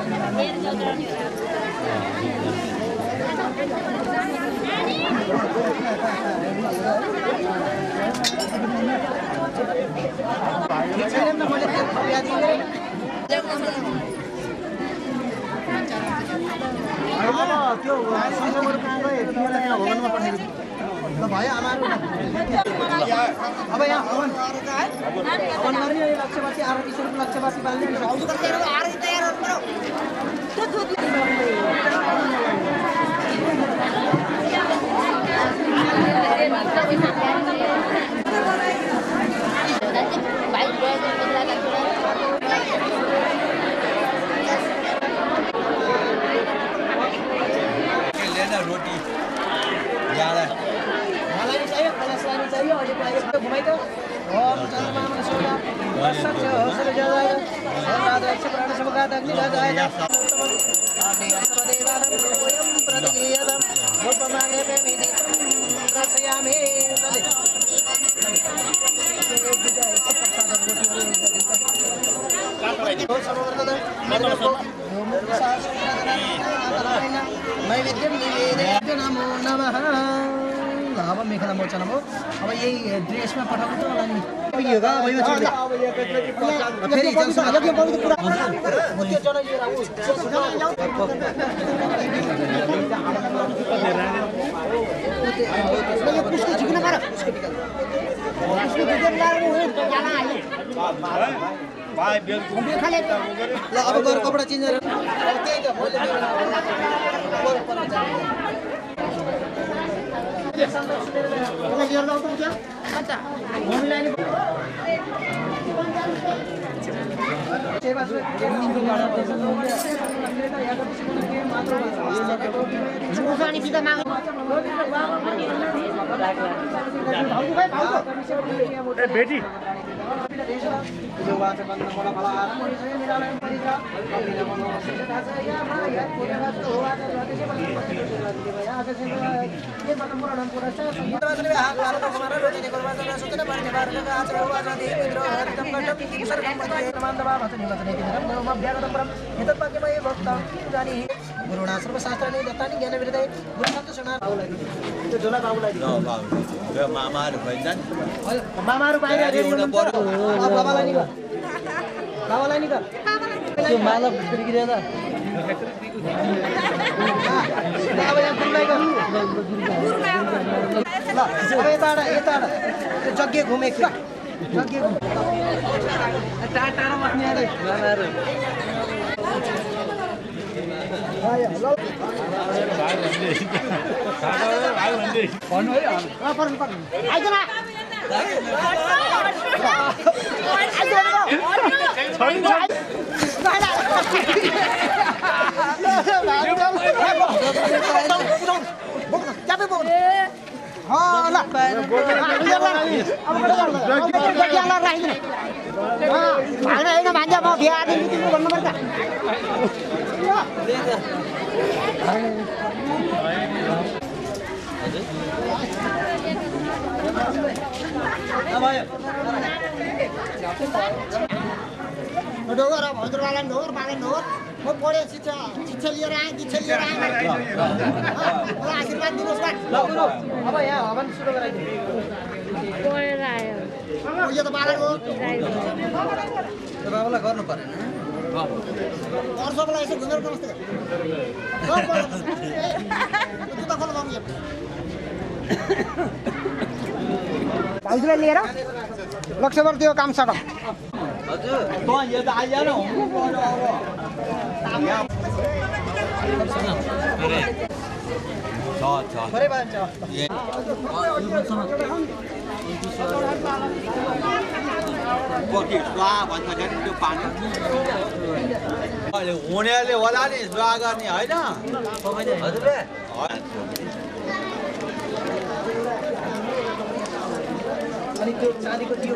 त्यो सञ्जोगहरू कहाँ गए तिमीलाई यहाँ भवनमा पठाइदिनु ल भयो आमाहरू अब यहाँ हवन गर्ने लक्ष्यवासी आरती स्वरूप लक्ष्यवासी बाल्ने रोटी ज्यादा चाहिए घुमाइ त ओम चन्द्रमा सोदा वर्षक हौसले जाय राधक्ष प्राण समगात अग्नि जाय आदि सर्वदेवानं रूपयं प्रतियदं रूपमाने मेमिति रसयामे ललित नैवेद्यं निवेदय नमो नमः अब मेखला मोर्चा नभो अब यही ड्रेसमा पठाउनु त होला नि यो गा भयो छोड्दै फेरि जनसभा पवित्र कुरा म त्यो जना लिएर आउँछु यो पुष्को झिक्न पार पुष्को झिक्न लाग्नु हो जाला आयो भाइ बेल खाले ल अब गएर कपडा चेन्ज गरेर त्यही त भोलि बेटी गुरुणा सर्वशास्त्राणि दत्तानि ज्ञानविरतये गुरुसन्त शरणा त्यो झोला बाबुलाई दिनु मामाहरू भइन्छन् मामाहरू बाहिर रेडी हुनुहुन्छ बाबालाई नि गर बाबालाई नि गर त्यो माला गिरेर अब यहाँ गुरुलाई गर ल अब यता त्यो जग्गे घुमे जग्गे टाढा बस्ने अरे मामाहरू डोगर हजुरवाला ढोर माले ढोर म पढे शिक्षा लिएर आएँ दीक्षा लिएर आएँ आशीर्वाद दिनुहोस् ल अब यहाँ हवन सुरु गराइदिनु पढेर आयो यो त बालाको बाबुलाई गर्नु परेन अरू सबैलाई यसो घुमेर नमस्ते जुत्ता खोल्नु बाबु भाउजूलाई लिएर लक्ष्यवर त्यो काम सकम हजुर त यो त आइहाल्नु हुनु पर्यो अब थोरै भन्छ हुनेले होला नि जुवा गर्ने होइन हजुर अनि त्यो चाँदीको दियो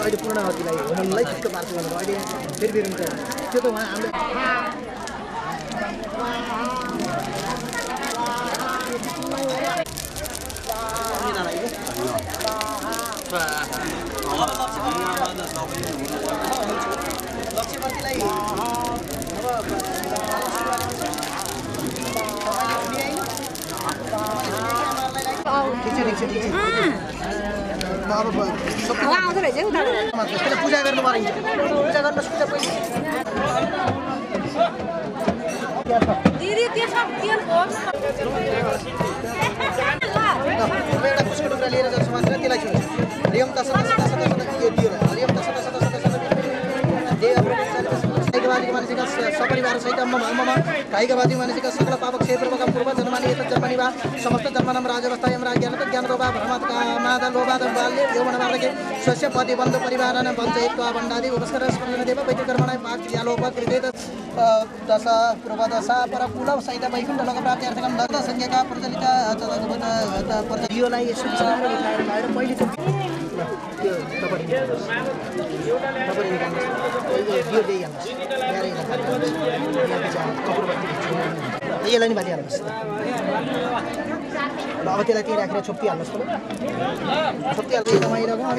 अहिले पूर्णवतीलाई हुनलाई चित्त पार्छ भनेर अहिले फेरि हुन्छ त्यो त उहाँ हाम्रो लक्ष्मीवतीलाई आउँदो रहेछ पूजा गर्नु पर्यो पूजा गर्नुहोस् पूजा पहिला दिदी त्यसमा तेल एउटा पुष्को टुक्रा लिएर जान्छ मात्र त्यसलाई छोड्छ हरियम दश दश दश दश दियो हरियम दश दश दश दश कायिकवादी मानसिक सपरिवार सहित मम कायिकवादी मानसिक सकल पापक क्षेत्रका पूर्व जन्मानि एतत् जन्मनि वा समस्त जन्मनं राजवस्थायं राज्ञानत ज्ञानदोबा भ्रमत कामाद लोभाद बाल्ये यौवनवार्धके स्वस्य पति बन्धु परिवारान् वञ्चयित्वा वण्डादि उपस्कर स्मरणदेव वैदिकर्मणाय पाक्यालोप कृतेत दश पूर्वदशा परकुल सहित वैकुण्ठ लोक प्राप्त्यर्थकं दग्ध संज्ञका प्रचलित योलाई यसो विचार उठाएर लगाएर पहिले त्यो यसलाई नि बाँधिहाल्नुहोस् ल अब त्यसलाई त्यही राखेर छोपिहाल्नुहोस् पऱ्यो छोपिहाल्दै रमाइरहेको अब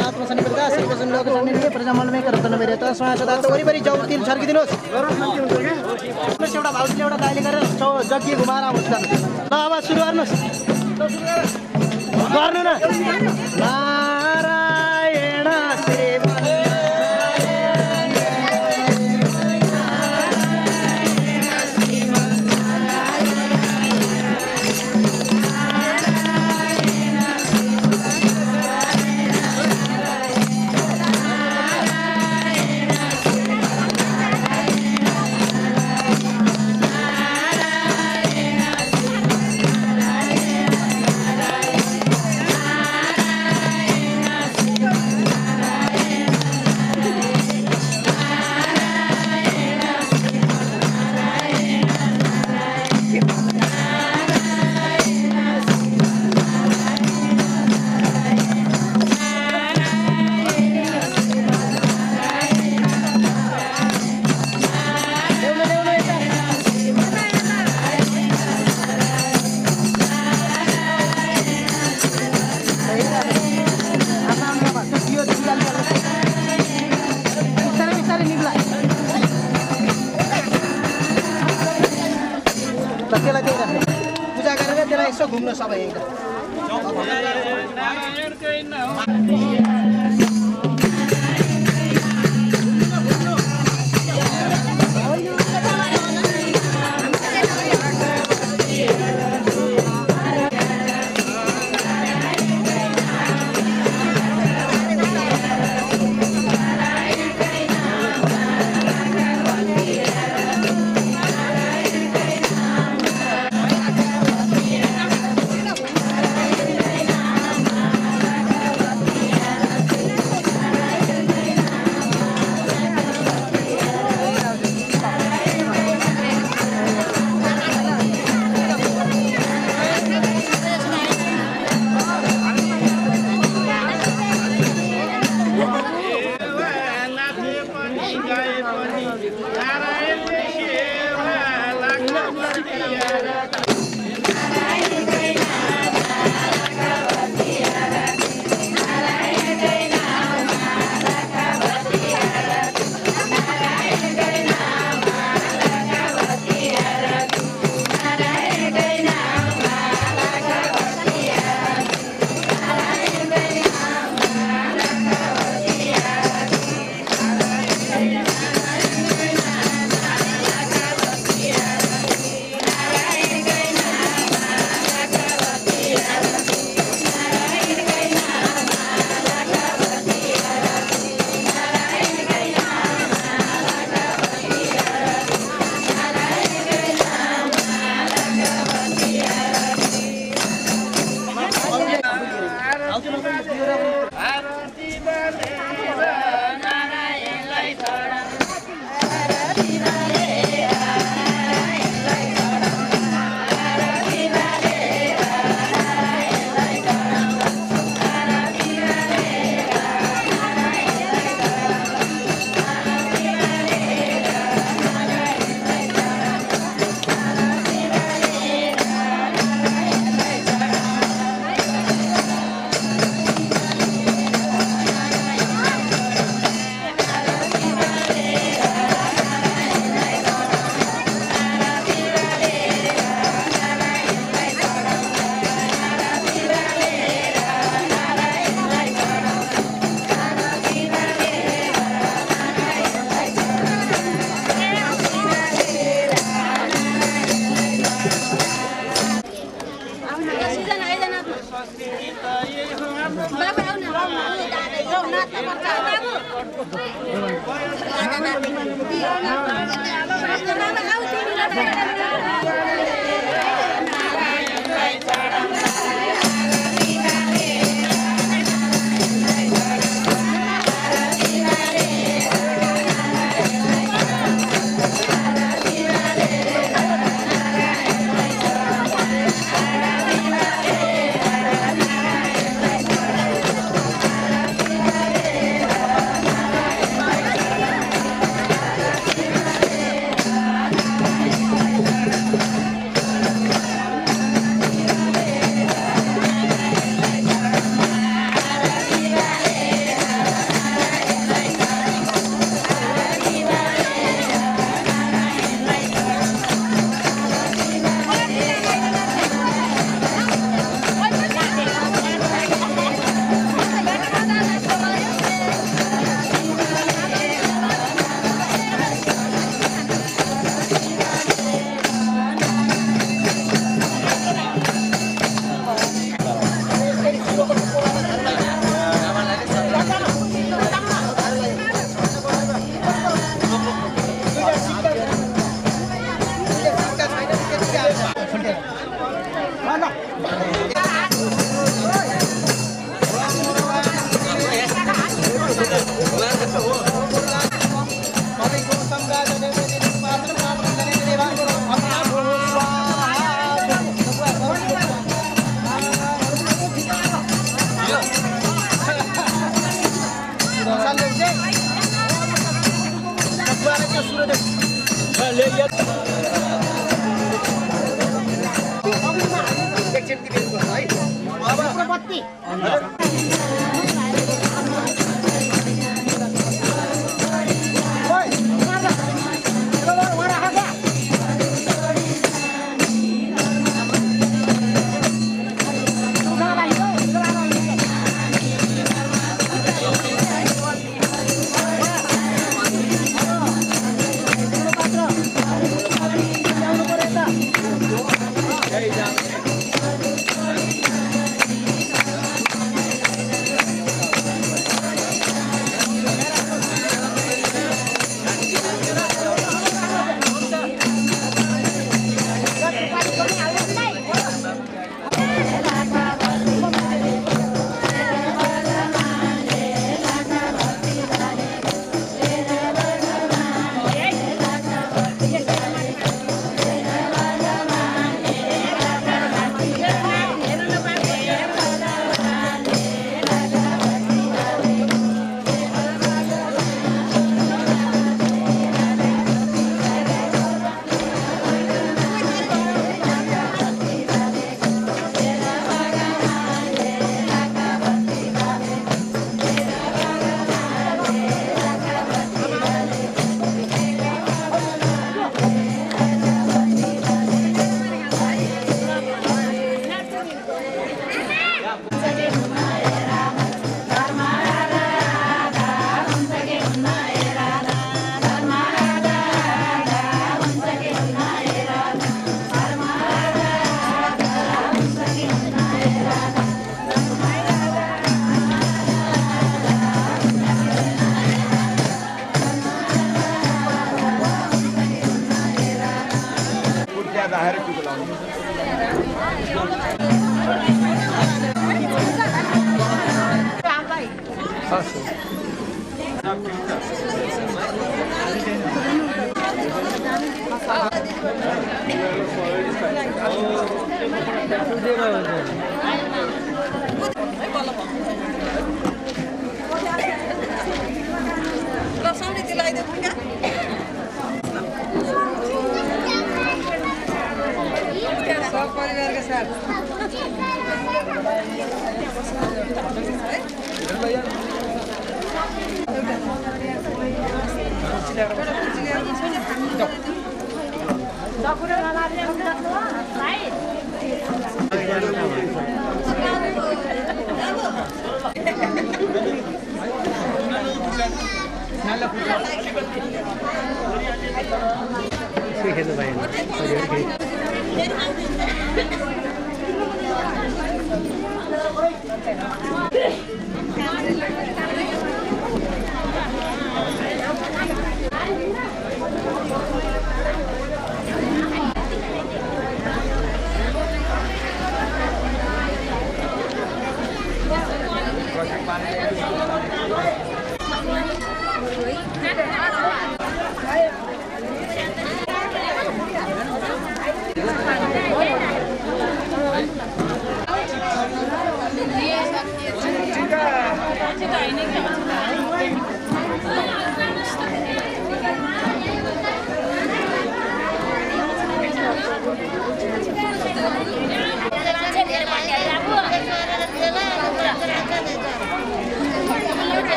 आत्मसन्निवेदता श्रीवसन लोकसन्निधि प्रजामलमै करतनवेरेत श्वासदात वरिपरि जाउ तिल छर्किदिनुहोस् एउटा भाउजूले एउटा दाइले गरेर जग्गी घुमाएर आउँछ ल अब सुरु गर्नुहोस् गर्नु न नारायण सेवा मन्दिरलाई यसो घुम्नु सबै एकदम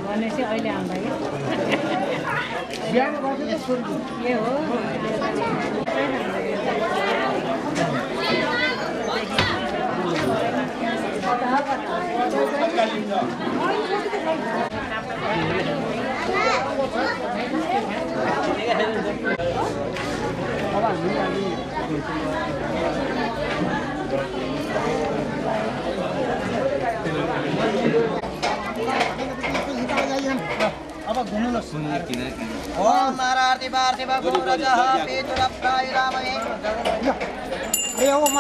भनेपछि अहिले आउँदा के हो अब घुम्नु भन्नुहोस् ओम नारायण पार्थिव गुरुरजः पेतुरप्राय रामये ए ओम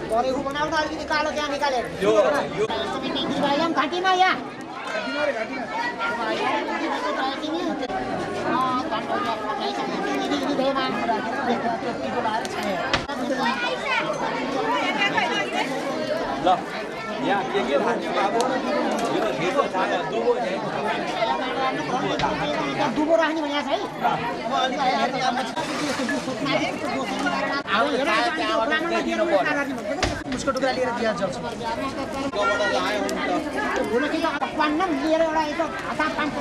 गरेको बनाउन अलिकति कालो त्यहाँ निकालेर घाँटीमा यहाँ दुबो राख्ने भने छ है उसको टुक्रा लिएर दिया जान्छ लिएर एउटा यस्तो हाता पानको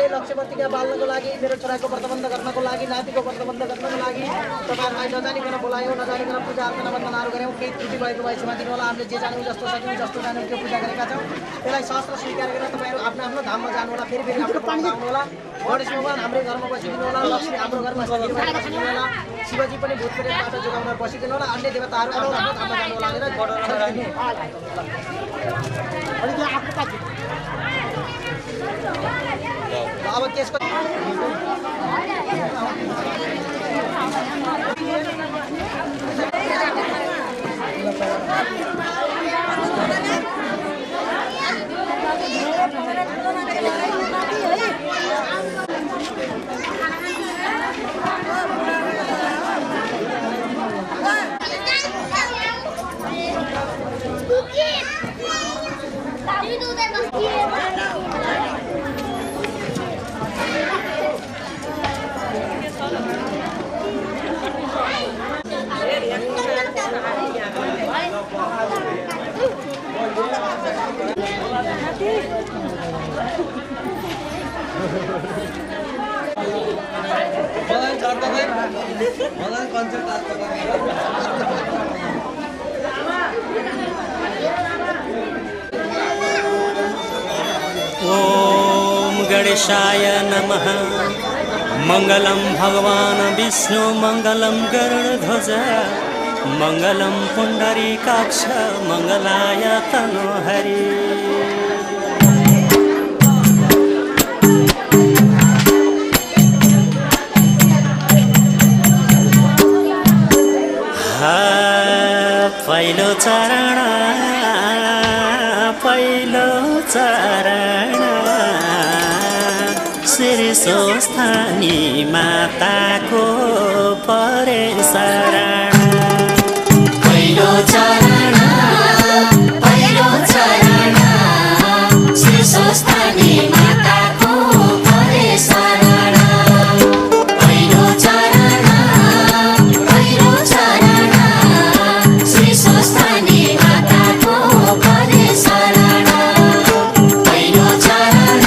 लक्ष्यवर्तीका बाल्नको लागि मेरो छोराको व्रतबन्ध गर्नको लागि नातिको व्रतबन्ध गर्नको लागि तपाईँहरूलाई नजानिकन बोलायौँ नजानिकन पूजा अर्चना वन्दनाहरू गऱ्यौँ केही त्रुटि भएको भए क्षमा दिनु होला हामीले जे जान्यौँ जस्तो सक्यौँ जस्तो जान्यौँ त्यो पूजा गरेका छौँ त्यसलाई शास्त्र स्वीकार गरेर तपाईँहरू आफ्नो आफ्नो धाममा जानु होला फेरि फेरि आफ्नो ठाउँमा आउनु होला गणेश भगवान हाम्रै घरमा बसिदिनु होला लक्ष्मी हाम्रो घरमा बसिदिनु होला शिवजी पनि भूत प्रेतबाट जोगाउन बसिदिनु होला अन्य देवताहरू आफ्नो आफ्नो धाममा जानु होला भनेर अब त्यसको ओम गणेशाय नमः। मंगलम भगवान विष्णु मंगलम गरुड़ध्वज मंगलम पुंडरीकाक्ष मंगलाय तनोहरि। पहिलो चरण श्री स्वस्थानी माताको परे शरण। पहिलो चरण श्री स्वस्थानी माताको परे शरण। पहिलो चरण श्री स्वस्थानी माताको परे शरण। पहिलो चरण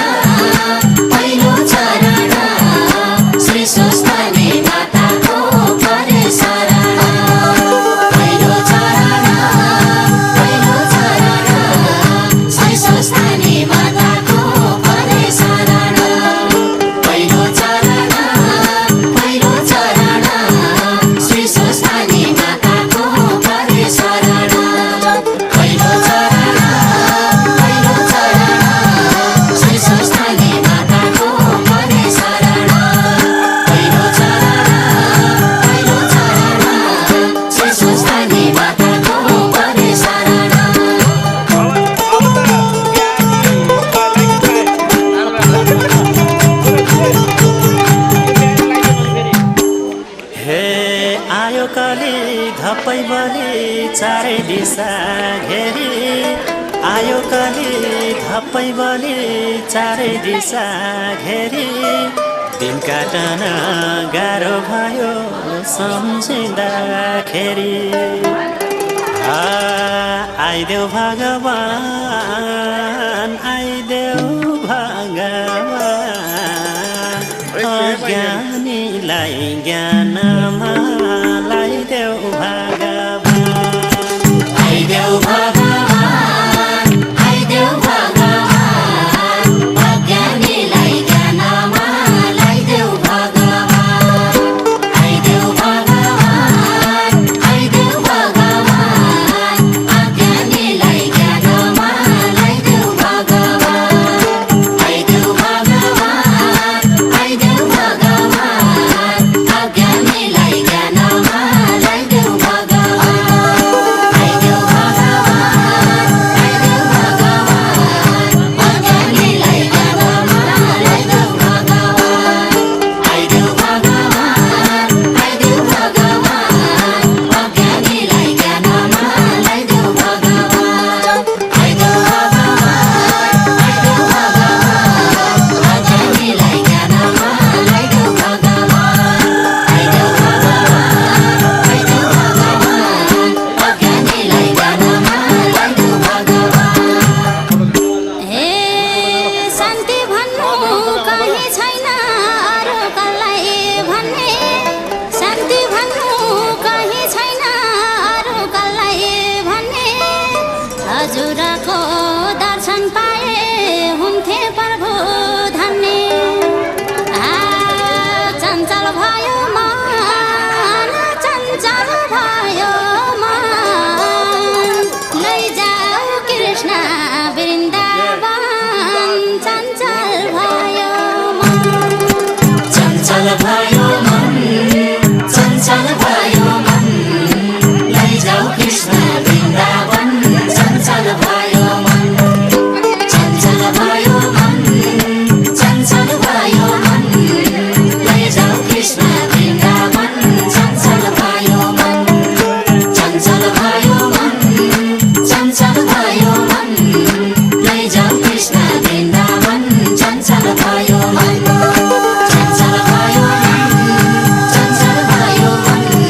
श्री स्वस्थानी माताको परे शरण। पहिलो चरण श्री स्वस्थानी माताको परे शरण। पहिलो चरण श्री स्वस्थानी माताको परे शरण। पहिलो चरण श्री स्वस्थानी माताको परे शरण। पहिलो चरण श्री स्वस्थानी माताको परे शरण। हे आयो कली धप्पै बलि चारै दिशा घेरी। आयो कली धप्पै बलि चारै दिशा घेरी। दिन काटन गाह्रो भयो सम्झिँदाखेरि। आइदेऊ भगवान आइदेऊ अज्ञानीलाई ज्ञानमा लगाइदेऊ भगवान आइदेऊ भगवान आइदेऊ भगवान अज्ञानीलाई ज्ञानमा लगाइदेऊ भगवान आइदेऊ भगवान आइदेऊ भगवान अज्ञानीलाई ज्ञानमा लगाइदेऊ भगवान आइदेऊ भगवान आइदेऊ भगवान अज्ञानीलाई ज्ञानमा लगाइदेऊ भगवान आइदेऊ भगवान आइदेऊ भगवान अज्ञानीलाई ज्ञानमा लगाइदेऊ भगवान आइदेऊ भगवान आइदेऊ भगवान अज्ञानीलाई ज्ञानमा लगाइदेऊ भगवान आइदेऊ भगवान आइदेऊ भगवान अज्ञानीलाई ज्ञानमा लगाइदेऊ भगवान आइदेऊ भगवान आइदेऊ भगवान अज्ञानीलाई ज्ञानमा लगाइदेऊ भगवान हे शान्ति भन्नु कहीँ छैन अरू कसलाई भन्ने शान्ति भन्नु कहीँ छैन अरू कसलाई भन्ने हजुरको दर्शन पाए हुन्थे प्रभु धन्य चञ्चल भयो मन चञ्चल भयो मन लैजाऊ कृष्ण वृन्दावन चञ्चल भयो मन चञ्चल भयो मन चञ्चल भयो मन लैजाऊ कृष्ण वृन्दावन चञ्चल भयो मन चञ्चल भयो मन चञ्चल भयो मन लैजाऊ कृष्ण वृन्दावन चञ्चल भयो मन चञ्चल भयो मन चञ्चल भयो मन लैजाऊ कृष्ण वृन्दावन चञ्चल भयो मन चञ्चल भयो मन चञ्चल भयो मन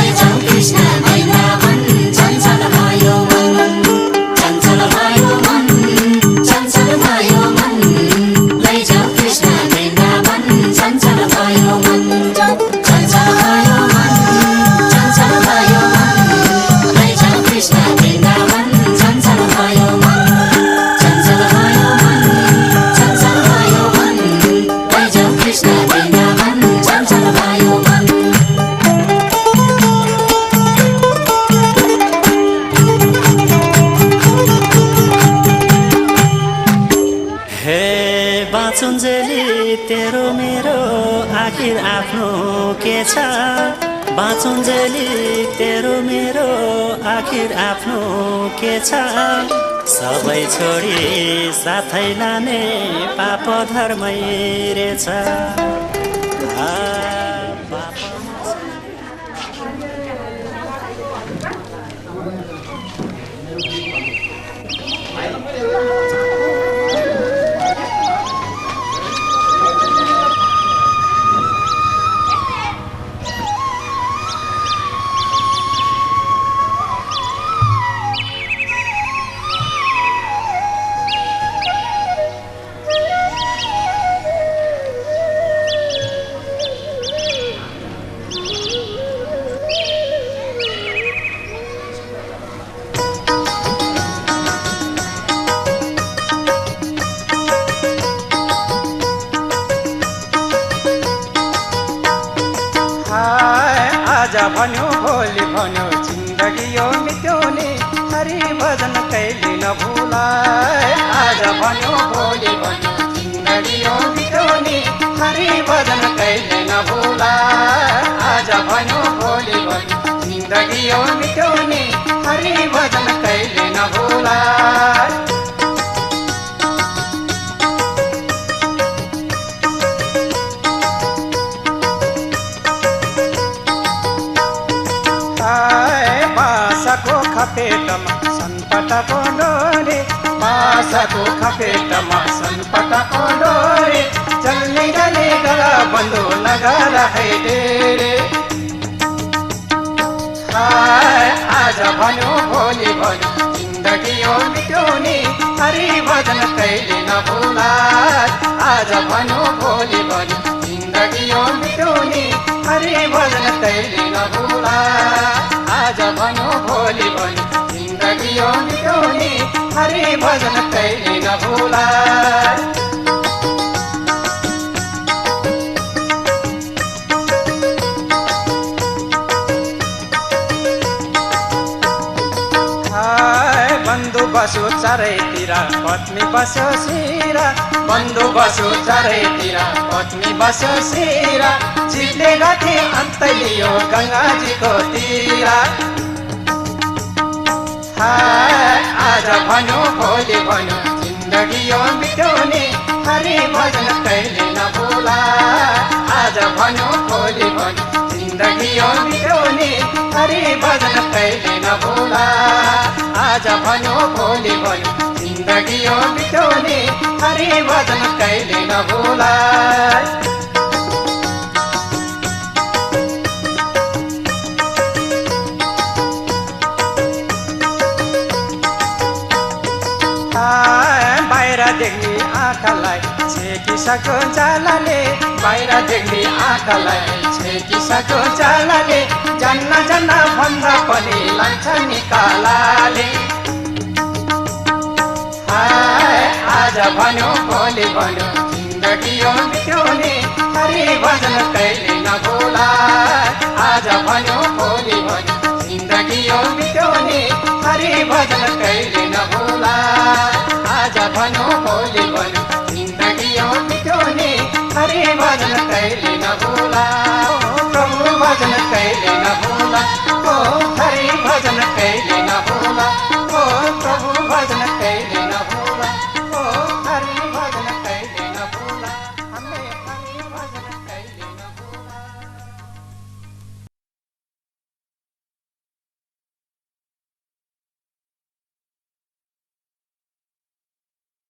लैजाऊ कृष्ण वृन्दावन चञ्चल भयो मन चञ्चल भयो मन चञ्चल भयो मन लैजाऊ कृष्ण वृन्दावन चञ्चल भयो मन चञ्चल भयो मन चञ्चल भयो मन लैजाऊ कृष्ण वृन्दावन चञ्चल भयो मन चञ्चल भयो मन चञ्चल भयो मन लैजाऊ कृष्ण वृन्दावन चञ्चल भयो मन हे बाँचुन्जेली तेरो मेरो आखिर आफ्नो के छ बाँचुन्जेली तेरो मेरो आखिर आफ्नो के छ सबै छोडी साथै लाने पाप धर्मै रहेछ पाप आज भन्यो भोलि भन्यो जिन्दगी यो मिट्योनी हरि भजन कहिले नभुलाए आज भन्यो भोलि भन्यो जिन्दगी यो मिट्योनी हरि भजन कहिले नभुलाए आज भन्यो भोलि भन्यो जिन्दगी यो मिट्योनी हरि भजन कहिले नभुलाए बाँसको खपेटमा सनपटको डोरी बाँसको खपेटमा सनपटको डोरी चल्ने गले गला बन्धु नगर है डेरे आज भन्यो भोलि भन्यो जिन्दगी यो मिट्योनी हरि भजन कहिले नभुलाए आज भन्यो भोलि भन्यो जिन्दगी कहिले नभुला आज भन्यो भोलि भन्यो जिन्दगी यो मिठोनी हरि भजन कहिले नभुला बन्धु बस्यो चारैतिर पत्नी बस्यो सिरा बन्धु बस्यो चारैतिर पत्नी बस्यो सिरा जित्ने गथे अन्त लियो गङ्गाजीको तिर आज भन्यो भोलि भन्यो जिन्दगी यो मिठोनी हरि भजन कहिले नभुला आज भन्यो भोलि भन्यो जिन्दगी यो मिठोनी हरि भजन कहिले नभुला आज भन्यो भोलि भन्यो जिन्दगी यो मिठोनी हरि भजन कहिले नभुला बाहिर देख्ने आँखालाई छेकिसक्यो जालाले बाहिर देख्ने आँखालाई छेकिसक्यो जालाले जन्न जन्न भन्दा पनि लान्छ निकालाले आज भन्यो भोलि भन्यो जिन्दगी यो मिठोनी हरि भजन कहिले नभुला आज भन्यो भोलि भन्यो जिन्दगी यो मिठोनी हरि भजन कहिले नभुला आज भन्यो भोलि भन्यो जिन्दगी यो मिठोनी हरि भजन कहिले